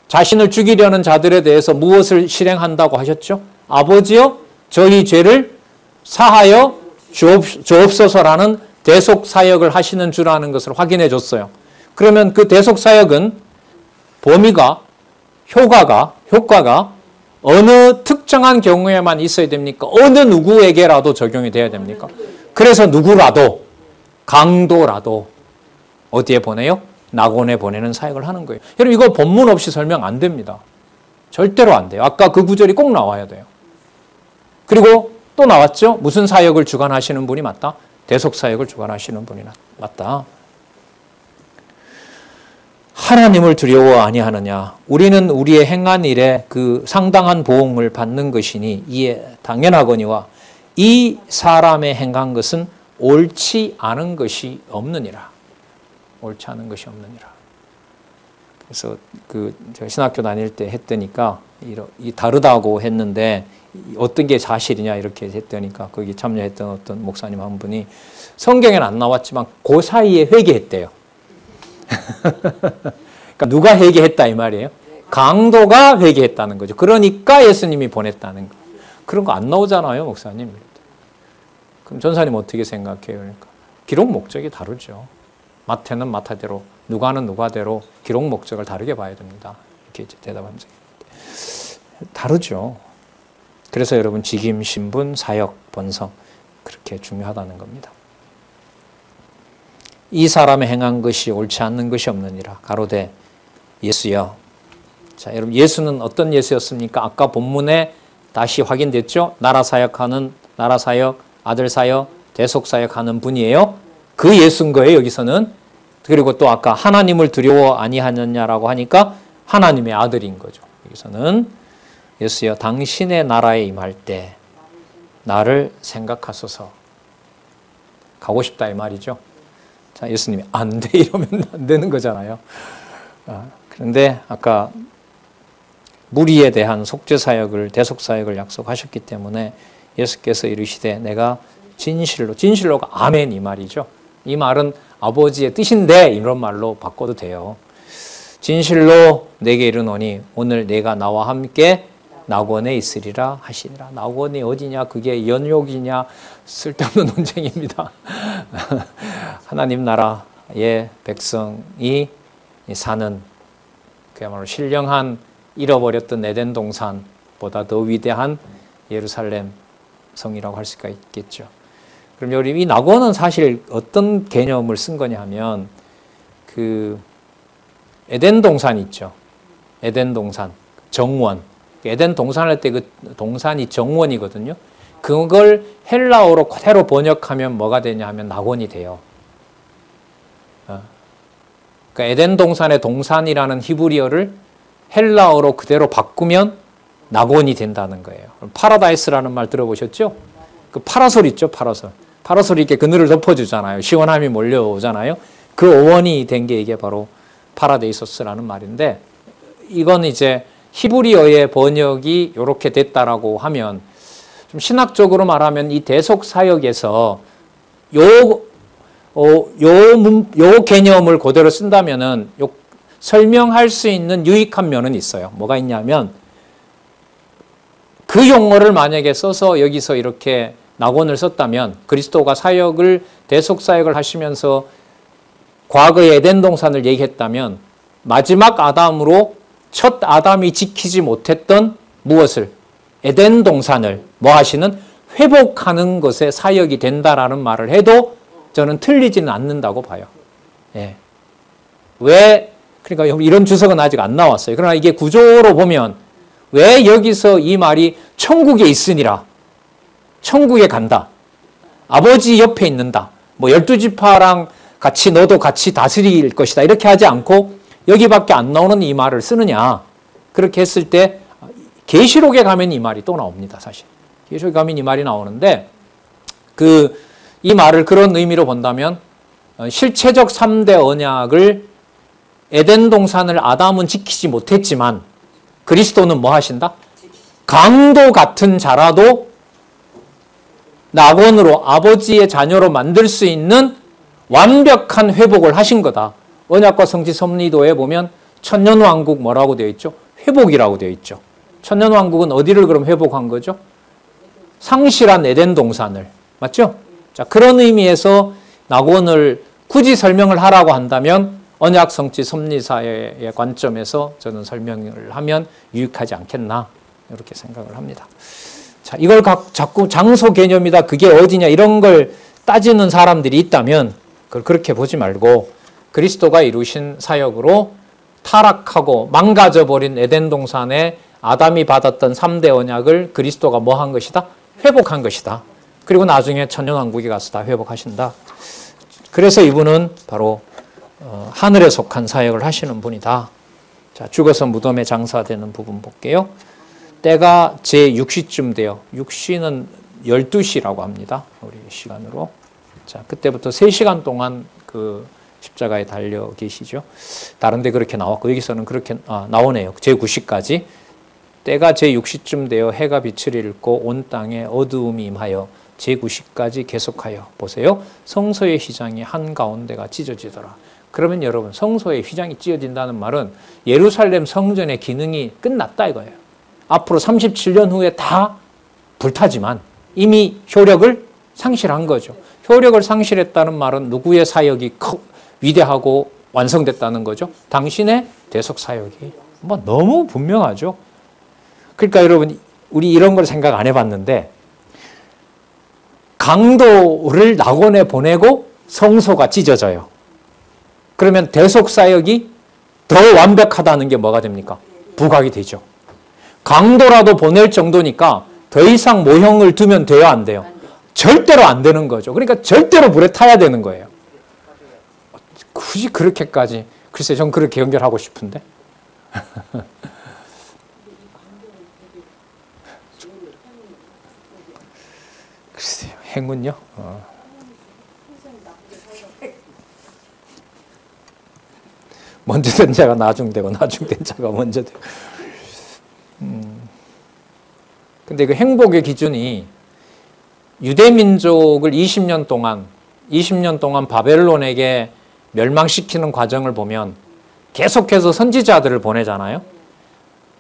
자신을 죽이려는 자들에 대해서 무엇을 실행한다고 하셨죠? 아버지여 저희 죄를 사하여 주옵소서라는 대속 사역을 하시는 주라는 것을 확인해 줬어요. 그러면 그 대속 사역은 범위가 효과가 어느 특정한 경우에만 있어야 됩니까? 어느 누구에게라도 적용이 돼야 됩니까? 그래서 누구라도 강도라도 어디에 보내요? 낙원에 보내는 사역을 하는 거예요. 여러분 이거 본문 없이 설명 안 됩니다. 절대로 안 돼요. 아까 그 구절이 꼭 나와야 돼요. 그리고 또 나왔죠? 무슨 사역을 주관하시는 분이 맞다? 대속 사역을 주관하시는 분이 맞다. 하나님을 두려워 아니하느냐. 우리는 우리의 행한 일에 그 상당한 보응을 받는 것이니 이에 당연하거니와 이 사람의 행한 것은 옳지 않은 것이 없느니라. 옳지 않은 것이 없느니라. 그래서 제가 신학교 다닐 때 했더니까 이 다르다고 했는데 어떤 게 사실이냐 이렇게 했더니까 거기 참여했던 어떤 목사님 한 분이 성경에는 안 나왔지만 그 사이에 회개했대요. 그러니까 누가 회개했다 이 말이에요? 강도가 회개했다는 거죠. 그러니까 예수님이 보냈다는 거. 그런 거 안 나오잖아요, 목사님. 그럼 전사님 어떻게 생각해요? 그러니까 기록 목적이 다르죠. 마태는 마태대로, 누가는 누가대로 기록 목적을 다르게 봐야 됩니다. 이렇게 이제 대답하면서 다르죠. 그래서 여러분 직임, 신분, 사역, 본성 그렇게 중요하다는 겁니다. 이 사람의 행한 것이 옳지 않는 것이 없느니라. 가로되 예수여. 자, 여러분 예수는 어떤 예수였습니까? 아까 본문에 다시 확인됐죠? 나라 사역하는 나라 사역, 아들 사역, 대속 사역하는 분이에요. 그 예수인 거예요, 여기서는. 그리고 또 아까 하나님을 두려워 아니하느냐라고 하니까 하나님의 아들인 거죠. 여기서는 예수여 당신의 나라에 임할 때 나를 생각하소서. 가고 싶다 이 말이죠. 자, 예수님이 안 돼 이러면 안 되는 거잖아요. 그런데 아까 무리에 대한 속죄 사역을 대속 사역을 약속하셨기 때문에 예수께서 이르시되 내가 진실로가 아멘 이 말이죠. 이 말은 아버지의 뜻인데 이런 말로 바꿔도 돼요. 진실로 내게 이르노니 오늘 내가 나와 함께 낙원에 있으리라 하시니라. 낙원이 어디냐? 그게 연욕이냐? 쓸데없는 논쟁입니다. 하나님 나라의 백성이 사는 그야말로 신령한 잃어버렸던 에덴 동산보다 더 위대한 예루살렘 성이라고 할 수가 있겠죠. 그럼 여기 이 낙원은 사실 어떤 개념을 쓴 거냐 하면 그 에덴 동산 있죠. 에덴 동산 정원. 에덴 동산할 때 그 동산이 정원이거든요. 그걸 헬라어로 그대로 번역하면 뭐가 되냐 하면 낙원이 돼요. 그러니까 에덴 동산의 동산이라는 히브리어를 헬라어로 그대로 바꾸면 낙원이 된다는 거예요. 파라다이스라는 말 들어보셨죠? 그 파라솔 있죠, 파라솔. 파라솔이 이렇게 그늘을 덮어주잖아요. 시원함이 몰려오잖아요. 그 어원이 된 게 이게 바로 파라데이소스라는 말인데 이건 이제 히브리어의 번역이 이렇게 됐다라고 하면 좀 신학적으로 말하면 이 대속 사역에서 요 개념을 그대로 쓴다면은 설명할 수 있는 유익한 면은 있어요. 뭐가 있냐면 그 용어를 만약에 써서 여기서 이렇게 낙원을 썼다면 그리스도가 대속 사역을 하시면서 과거의 에덴 동산을 얘기했다면 마지막 아담으로 첫 아담이 지키지 못했던 무엇을? 에덴 동산을 뭐 하시는? 회복하는 것에 사역이 된다라는 말을 해도 저는 틀리지는 않는다고 봐요. 예. 왜? 그러니까 이런 주석은 아직 안 나왔어요. 그러나 이게 구조로 보면 왜 여기서 이 말이 천국에 있으니라. 천국에 간다. 아버지 옆에 있는다. 뭐 12지파랑 같이 너도 같이 다스릴 것이다. 이렇게 하지 않고 여기밖에 안 나오는 이 말을 쓰느냐. 그렇게 했을 때 계시록에 가면 이 말이 또 나옵니다. 사실. 계시록에 가면 이 말이 나오는데 이 말을 그런 의미로 본다면 실체적 3대 언약을 에덴 동산을 아담은 지키지 못했지만 그리스도는 뭐 하신다? 강도 같은 자라도 낙원으로 아버지의 자녀로 만들 수 있는 완벽한 회복을 하신 거다. 언약과 성지 섭리도에 보면 천년왕국 뭐라고 되어 있죠? 회복이라고 되어 있죠. 천년왕국은 어디를 그럼 회복한 거죠? 상실한 에덴 동산을. 맞죠? 자, 그런 의미에서 낙원을 굳이 설명을 하라고 한다면 언약 성지 섭리사의 관점에서 저는 설명을 하면 유익하지 않겠나 이렇게 생각을 합니다. 자, 이걸 자꾸 장소 개념이다. 그게 어디냐 이런 걸 따지는 사람들이 있다면 그걸 그렇게 보지 말고 그리스도가 이루신 사역으로 타락하고 망가져버린 에덴 동산에 아담이 받았던 3대 언약을 그리스도가 뭐 한 것이다? 회복한 것이다. 그리고 나중에 천년왕국에 가서 다 회복하신다. 그래서 이분은 바로 하늘에 속한 사역을 하시는 분이다. 자, 죽어서 무덤에 장사되는 부분 볼게요. 때가 제6시쯤 돼요. 6시는 12시라고 합니다. 우리 시간으로. 자, 그때부터 3시간 동안 그 십자가에 달려 계시죠. 다른 데 그렇게 나왔고 여기서는 그렇게 나오네요. 제9시까지. 때가 제6시쯤 되어 해가 빛을 잃고 온 땅에 어두움이 임하여 제9시까지 계속하여 보세요. 성소의 휘장이 한가운데가 찢어지더라. 그러면 여러분 성소의 휘장이 찢어진다는 말은 예루살렘 성전의 기능이 끝났다 이거예요. 앞으로 37년 후에 다 불타지만 이미 효력을 상실한 거죠. 효력을 상실했다는 말은 누구의 사역이 위대하고 완성됐다는 거죠. 당신의 대속 사역이 뭐 너무 분명하죠. 그러니까 여러분 우리 이런 걸 생각 안 해봤는데 강도를 낙원에 보내고 성소가 찢어져요. 그러면 대속 사역이 더 완벽하다는 게 뭐가 됩니까? 부각이 되죠. 강도라도 보낼 정도니까 더 이상 모형을 두면 돼요, 안 돼요? 절대로 안 되는 거죠. 그러니까 절대로 물에 타야 되는 거예요. 굳이 그렇게까지. 글쎄, 전 그렇게 연결하고 싶은데. 글쎄요, 행운요? 먼저 된 자가 나중되고 나중된 자가 먼저 되고. 근데 그 행복의 기준이 유대민족을 20년 동안 바벨론에게 멸망시키는 과정을 보면 계속해서 선지자들을 보내잖아요.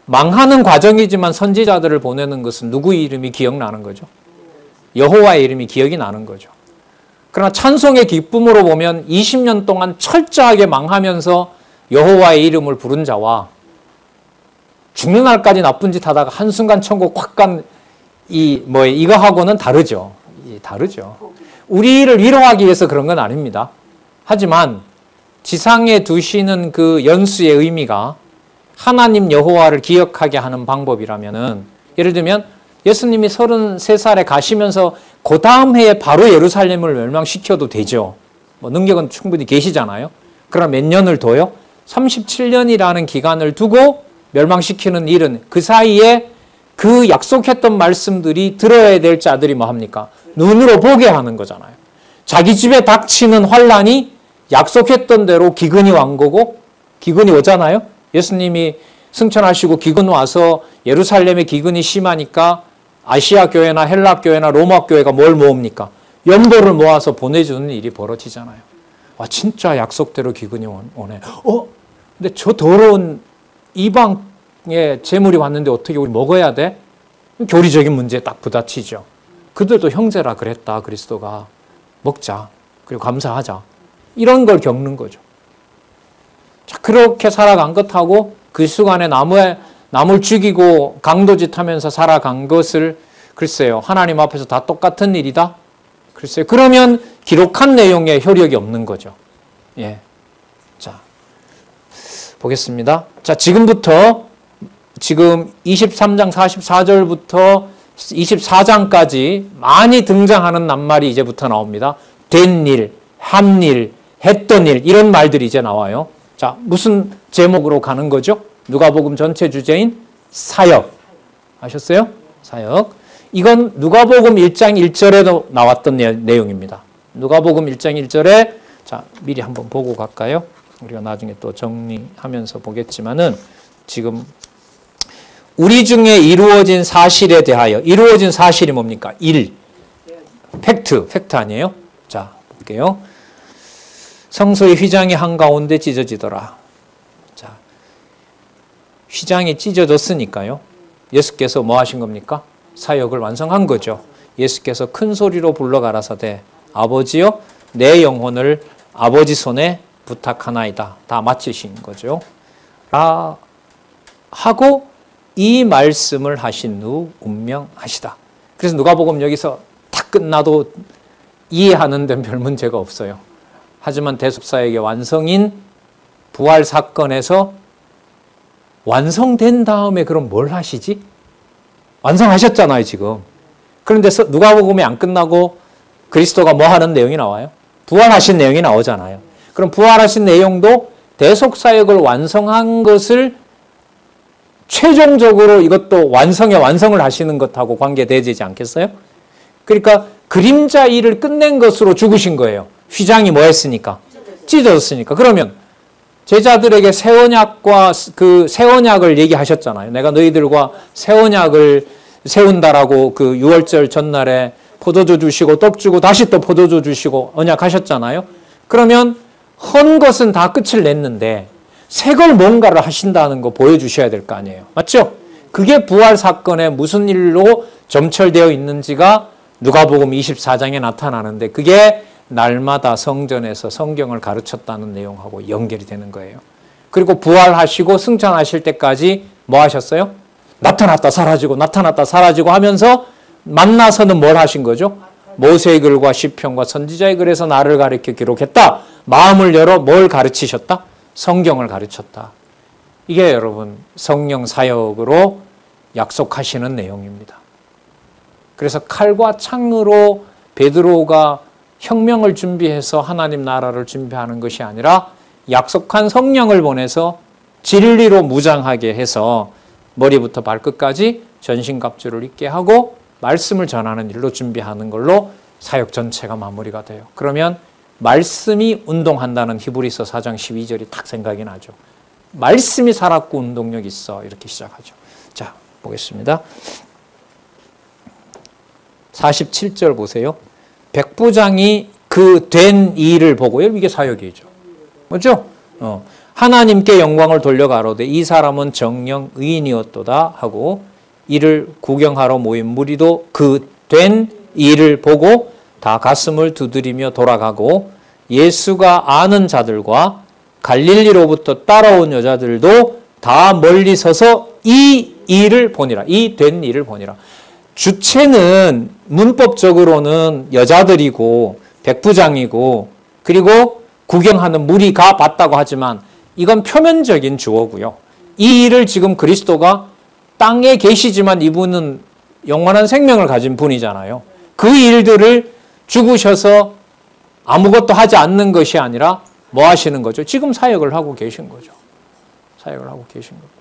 망하는 과정이지만 선지자들을 보내는 것은 누구의 이름이 기억나는 거죠? 여호와의 이름이 기억이 나는 거죠. 그러나 찬송의 기쁨으로 보면 20년 동안 철저하게 망하면서 여호와의 이름을 부른 자와 죽는 날까지 나쁜 짓 하다가 한순간 천국 확 간 이거하고는 다르죠. 다르죠. 우리를 위로하기 위해서 그런 건 아닙니다. 하지만 지상에 두시는 그 연수의 의미가 하나님 여호와를 기억하게 하는 방법이라면은 예를 들면 예수님이 33살에 가시면서 그 다음 해에 바로 예루살렘을 멸망시켜도 되죠. 뭐 능력은 충분히 계시잖아요. 그러나 몇 년을 둬요? 37년이라는 기간을 두고 멸망시키는 일은 그 사이에 그 약속했던 말씀들이 들어야 될 자들이 뭐 합니까? 눈으로 보게 하는 거잖아요. 자기 집에 닥치는 환란이 약속했던 대로 기근이 온 거고 기근이 오잖아요. 예수님이 승천하시고 기근 와서 예루살렘의 기근이 심하니까 아시아 교회나 헬라 교회나 로마 교회가 뭘 모읍니까? 연보를 모아서 보내주는 일이 벌어지잖아요. 와, 진짜 약속대로 기근이 오네. 근데 저 더러운 이방의 재물이 왔는데 어떻게 우리 먹어야 돼? 교리적인 문제에 딱 부딪히죠. 그들도 형제라 그랬다. 그리스도가 먹자. 그리고 감사하자. 이런 걸 겪는 거죠. 자, 그렇게 살아간 것하고 그 시간에 남을 죽이고 강도짓 하면서 살아간 것을 글쎄요. 하나님 앞에서 다 똑같은 일이다? 글쎄요. 그러면 기록한 내용에 효력이 없는 거죠. 예. 자, 보겠습니다. 자, 지금 23장 44절부터 24장까지 많이 등장하는 낱말이 이제부터 나옵니다. 된 일, 한 일, 했던 일, 이런 말들이 이제 나와요. 자, 무슨 제목으로 가는 거죠? 누가복음 전체 주제인 사역. 아셨어요? 사역. 이건 누가복음 1장 1절에도 나왔던 내용입니다. 누가복음 1장 1절에 자, 미리 한번 보고 갈까요? 우리가 나중에 또 정리하면서 보겠지만은 지금 우리 중에 이루어진 사실에 대하여 이루어진 사실이 뭡니까? 팩트 아니에요? 자, 볼게요. 성소의 휘장이 한가운데 찢어지더라. 자, 휘장이 찢어졌으니까요. 예수께서 뭐 하신 겁니까? 사역을 완성한 거죠. 예수께서 큰 소리로 불러 가라사대 아버지여 내 영혼을 아버지 손에 부탁하나이다. 다 마치신 거죠. 하고 이 말씀을 하신 후 운명하시다. 그래서 누가복음 여기서 다 끝나도 이해하는 데는 별 문제가 없어요. 하지만 대속사역의 완성인 부활 사건에서 완성된 다음에 그럼 뭘 하시지? 완성하셨잖아요, 지금. 그런데 누가복음이 안 끝나고 그리스도가 뭐 하는 내용이 나와요? 부활하신 내용이 나오잖아요. 그럼 부활하신 내용도 대속사역을 완성한 것을 최종적으로 이것도 완성을 하시는 것하고 관계되지 않겠어요? 그러니까 그림자 일을 끝낸 것으로 죽으신 거예요. 휘장이 뭐 했으니까? 찢어졌으니까. 그러면 제자들에게 새 언약과 그 새 언약을 얘기하셨잖아요. 내가 너희들과 새 언약을 세운다라고 그 유월절 전날에 포도주 주시고 떡 주고 다시 또 포도주 주시고 언약하셨잖아요. 그러면 헌 것은 다 끝을 냈는데 새 걸 뭔가를 하신다는 거 보여주셔야 될 거 아니에요. 맞죠? 그게 부활 사건에 무슨 일로 점철되어 있는지가 누가복음 24장에 나타나는데 그게 날마다 성전에서 성경을 가르쳤다는 내용하고 연결이 되는 거예요. 그리고 부활하시고 승천하실 때까지 뭐 하셨어요? 나타났다 사라지고 나타났다 사라지고 하면서 만나서는 뭘 하신 거죠? 모세의 글과 시편과 선지자의 글에서 나를 가르쳐 기록했다. 마음을 열어 뭘 가르치셨다? 성경을 가르쳤다. 이게 여러분 성령 사역으로 약속하시는 내용입니다. 그래서 칼과 창으로 베드로가 혁명을 준비해서 하나님 나라를 준비하는 것이 아니라 약속한 성령을 보내서 진리로 무장하게 해서 머리부터 발끝까지 전신갑주를 입게 하고 말씀을 전하는 일로 준비하는 걸로 사역 전체가 마무리가 돼요. 그러면 말씀이 운동한다는 히브리서 4장 12절이 딱 생각이 나죠. 말씀이 살았고 운동력 있어. 이렇게 시작하죠. 자, 보겠습니다. 47절 보세요. 백부장이 그 된 일을 보고요. 이게 사역이죠. 뭐죠? 하나님께 영광을 돌려가로되 이 사람은 정령 의인이었도다 하고 이를 구경하러 모인 무리도 그 된 일을 보고 다 가슴을 두드리며 돌아가고 예수가 아는 자들과 갈릴리로부터 따라온 여자들도 다 멀리 서서 이 일을 보니라. 이 된 일을 보니라. 주체는 문법적으로는 여자들이고 백부장이고 그리고 구경하는 무리가 봤다고 하지만 이건 표면적인 주어고요. 이 일을 지금 그리스도가 땅에 계시지만 이분은 영원한 생명을 가진 분이잖아요. 그 일들을 죽으셔서 아무것도 하지 않는 것이 아니라 뭐 하시는 거죠? 지금 사역을 하고 계신 거죠. 사역을 하고 계신 겁니다.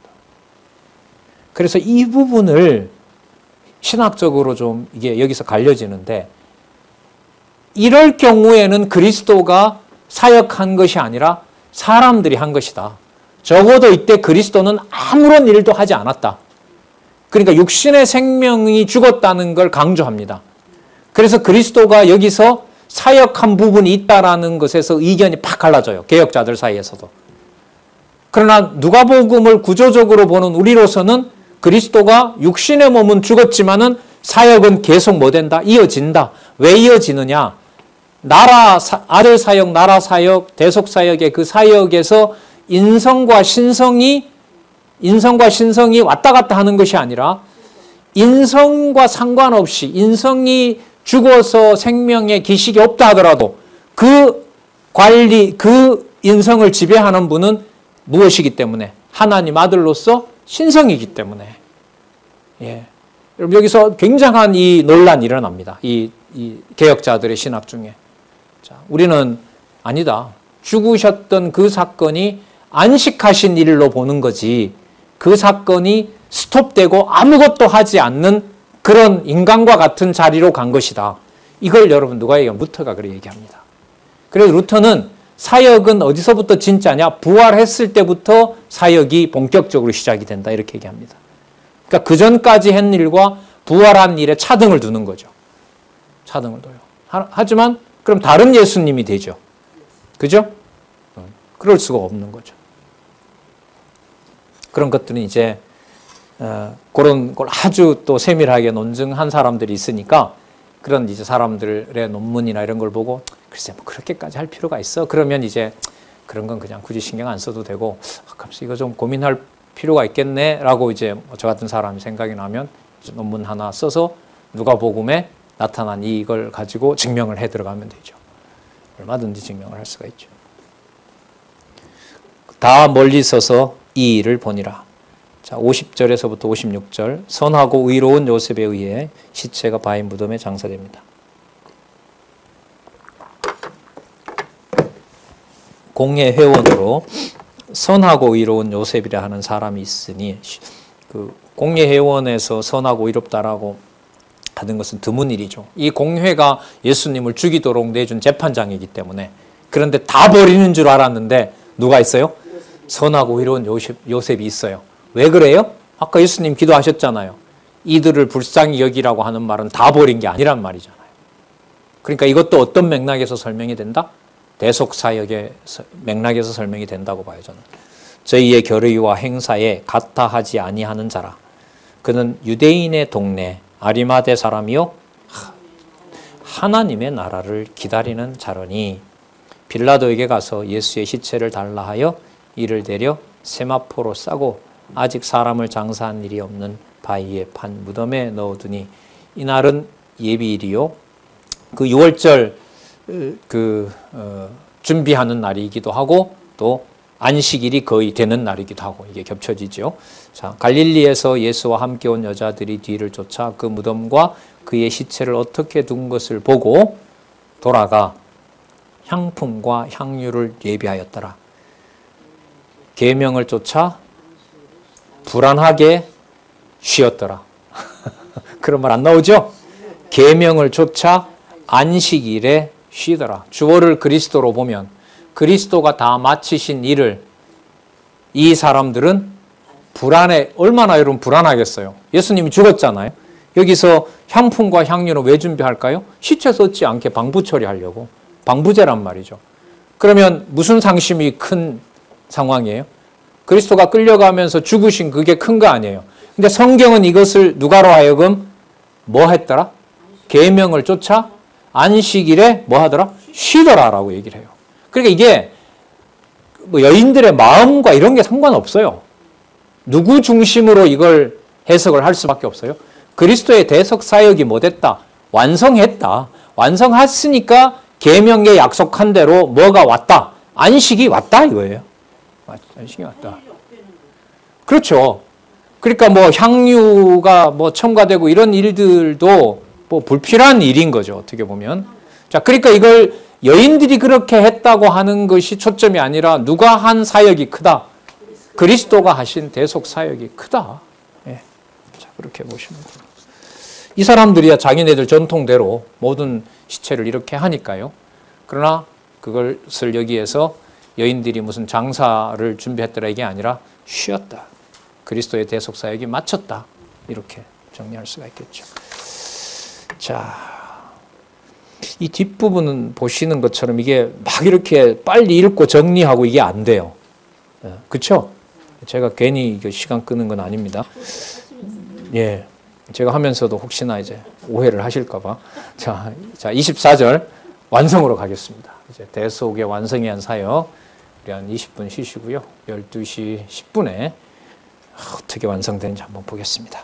그래서 이 부분을 신학적으로 좀 이게 여기서 갈려지는데 이럴 경우에는 그리스도가 사역한 것이 아니라 사람들이 한 것이다. 적어도 이때 그리스도는 아무런 일도 하지 않았다. 그러니까 육신의 생명이 죽었다는 걸 강조합니다. 그래서 그리스도가 여기서 사역한 부분이 있다라는 것에서 의견이 팍 갈라져요. 개혁자들 사이에서도. 그러나 누가복음을 구조적으로 보는 우리로서는 그리스도가 육신의 몸은 죽었지만은 사역은 계속 뭐 된다? 이어진다. 왜 이어지느냐? 아들 사역, 나라 사역, 대속 사역의 그 사역에서 인성과 신성이 왔다 갔다 하는 것이 아니라 인성과 상관없이 인성이 죽어서 생명의 기식이 없다 하더라도 그 관리, 그 인성을 지배하는 분은 무엇이기 때문에? 하나님 아들로서 신성이기 때문에. 예. 여러분 여기서 굉장한 이 논란이 일어납니다. 이 개혁자들의 신학 중에. 자, 우리는 아니다. 죽으셨던 그 사건이 안식하신 일로 보는 거지. 그 사건이 스톱되고 아무것도 하지 않는 그런 인간과 같은 자리로 간 것이다. 이걸 여러분 누가 얘기하면 루터가 그렇게 얘기합니다. 그래서 루터는 사역은 어디서부터 진짜냐? 부활했을 때부터 사역이 본격적으로 시작이 된다. 이렇게 얘기합니다. 그러니까 그 전까지 한 일과 부활한 일에 차등을 두는 거죠. 차등을 둬요. 하지만 그럼 다른 예수님이 되죠. 그죠? 그럴 수가 없는 거죠. 그런 것들은 이제 그런 걸 아주 또 세밀하게 논증한 사람들이 있으니까 그런 이제 사람들의 논문이나 이런 걸 보고 글쎄 뭐 그렇게까지 할 필요가 있어? 그러면 이제 그런 건 그냥 굳이 신경 안 써도 되고 가끔씩 이거 좀 고민할 필요가 있겠네라고 이제 저 같은 사람이 생각이 나면 논문 하나 써서 누가복음에 나타난 이걸 가지고 증명을 해 들어가면 되죠. 얼마든지 증명을 할 수가 있죠. 다 멀리 서서 이 일을 보니라. 자, 50절에서부터 56절. 선하고 의로운 요셉에 의해 시체가 바위 무덤에 장사됩니다. 공예 회원으로 선하고 의로운 요셉이라 하는 사람이 있으니, 그 공예 회원에서 선하고 의롭다라고 하는 것은 드문 일이죠. 이 공회가 예수님을 죽이도록 내준 재판장이기 때문에. 그런데 다 버리는 줄 알았는데 누가 있어요? 선하고 의로운 요셉이 있어요. 왜 그래요? 아까 예수님 기도하셨잖아요. 이들을 불쌍히 여기라고 하는 말은 다 버린 게 아니란 말이잖아요. 그러니까 이것도 어떤 맥락에서 설명이 된다? 대속사역의 맥락에서 설명이 된다고 봐요, 저는. 저희의 결의와 행사에 같아 하지 아니하는 자라. 그는 유대인의 동네 아리마대 사람이요 하나님의 나라를 기다리는 자러니 빌라도에게 가서 예수의 시체를 달라 하여 이를 데려 세마포로 싸고 아직 사람을 장사한 일이 없는 바위에 판 무덤에 넣어두니 이날은 예비일이요 그 6월절 준비하는 날이기도 하고 또 안식일이 거의 되는 날이기도 하고 이게 겹쳐지죠. 자, 갈릴리에서 예수와 함께 온 여자들이 뒤를 쫓아 그 무덤과 그의 시체를 어떻게 둔 것을 보고 돌아가 향품과 향유를 예비하였더라. 계명을 쫓아 불안하게 쉬었더라. 그런 말 안 나오죠? 계명을 쫓아 안식일에 쉬더라. 주어를 그리스도로 보면 그리스도가 다 마치신 일을 이 사람들은 얼마나 여러분 불안하겠어요. 예수님이 죽었잖아요. 여기서 향품과 향유는 왜 준비할까요? 시체 썩지 않게 방부 처리하려고. 방부제란 말이죠. 그러면 무슨 상심이 큰 상황이에요? 그리스도가 끌려가면서 죽으신 그게 큰 거 아니에요. 근데 성경은 이것을 누가로 하여금 뭐 했더라? 계명을 쫓아 안식일에 뭐 하더라? 쉬더라라고 얘기를 해요. 그러니까 이게 뭐 여인들의 마음과 이런 게 상관없어요. 누구 중심으로 이걸 해석을 할 수밖에 없어요. 그리스도의 대속 사역이 뭐 됐다? 완성했다. 완성했으니까 계명에 약속한 대로 뭐가 왔다? 안식이 왔다 이거예요. 안식이 왔다. 그렇죠. 그러니까 뭐 향유가 뭐 첨가되고 이런 일들도 뭐 불필요한 일인 거죠. 어떻게 보면. 자, 그러니까 이걸 여인들이 그렇게 했다고 하는 것이 초점이 아니라 누가 한 사역이 크다. 그리스도가 하신 대속 사역이 크다. 예. 자, 그렇게 보시면 됩니다. 이 사람들이야 자기네들 전통대로 모든 시체를 이렇게 하니까요. 그러나 그것을 여기에서 여인들이 무슨 장사를 준비했더라 이게 아니라 쉬었다. 그리스도의 대속 사역이 마쳤다. 이렇게 정리할 수가 있겠죠. 자. 이 뒷부분은 보시는 것처럼 이게 막 이렇게 빨리 읽고 정리하고 이게 안 돼요. 그렇죠? 제가 괜히 이거 시간 끄는 건 아닙니다. 예. 제가 하면서도 혹시나 이제 오해를 하실까 봐. 자, 24절 완성으로 가겠습니다. 이제 대속의 완성에 한 사역 우리 한 20분 쉬시고요. 12시 10분에 어떻게 완성되는지 한번 보겠습니다.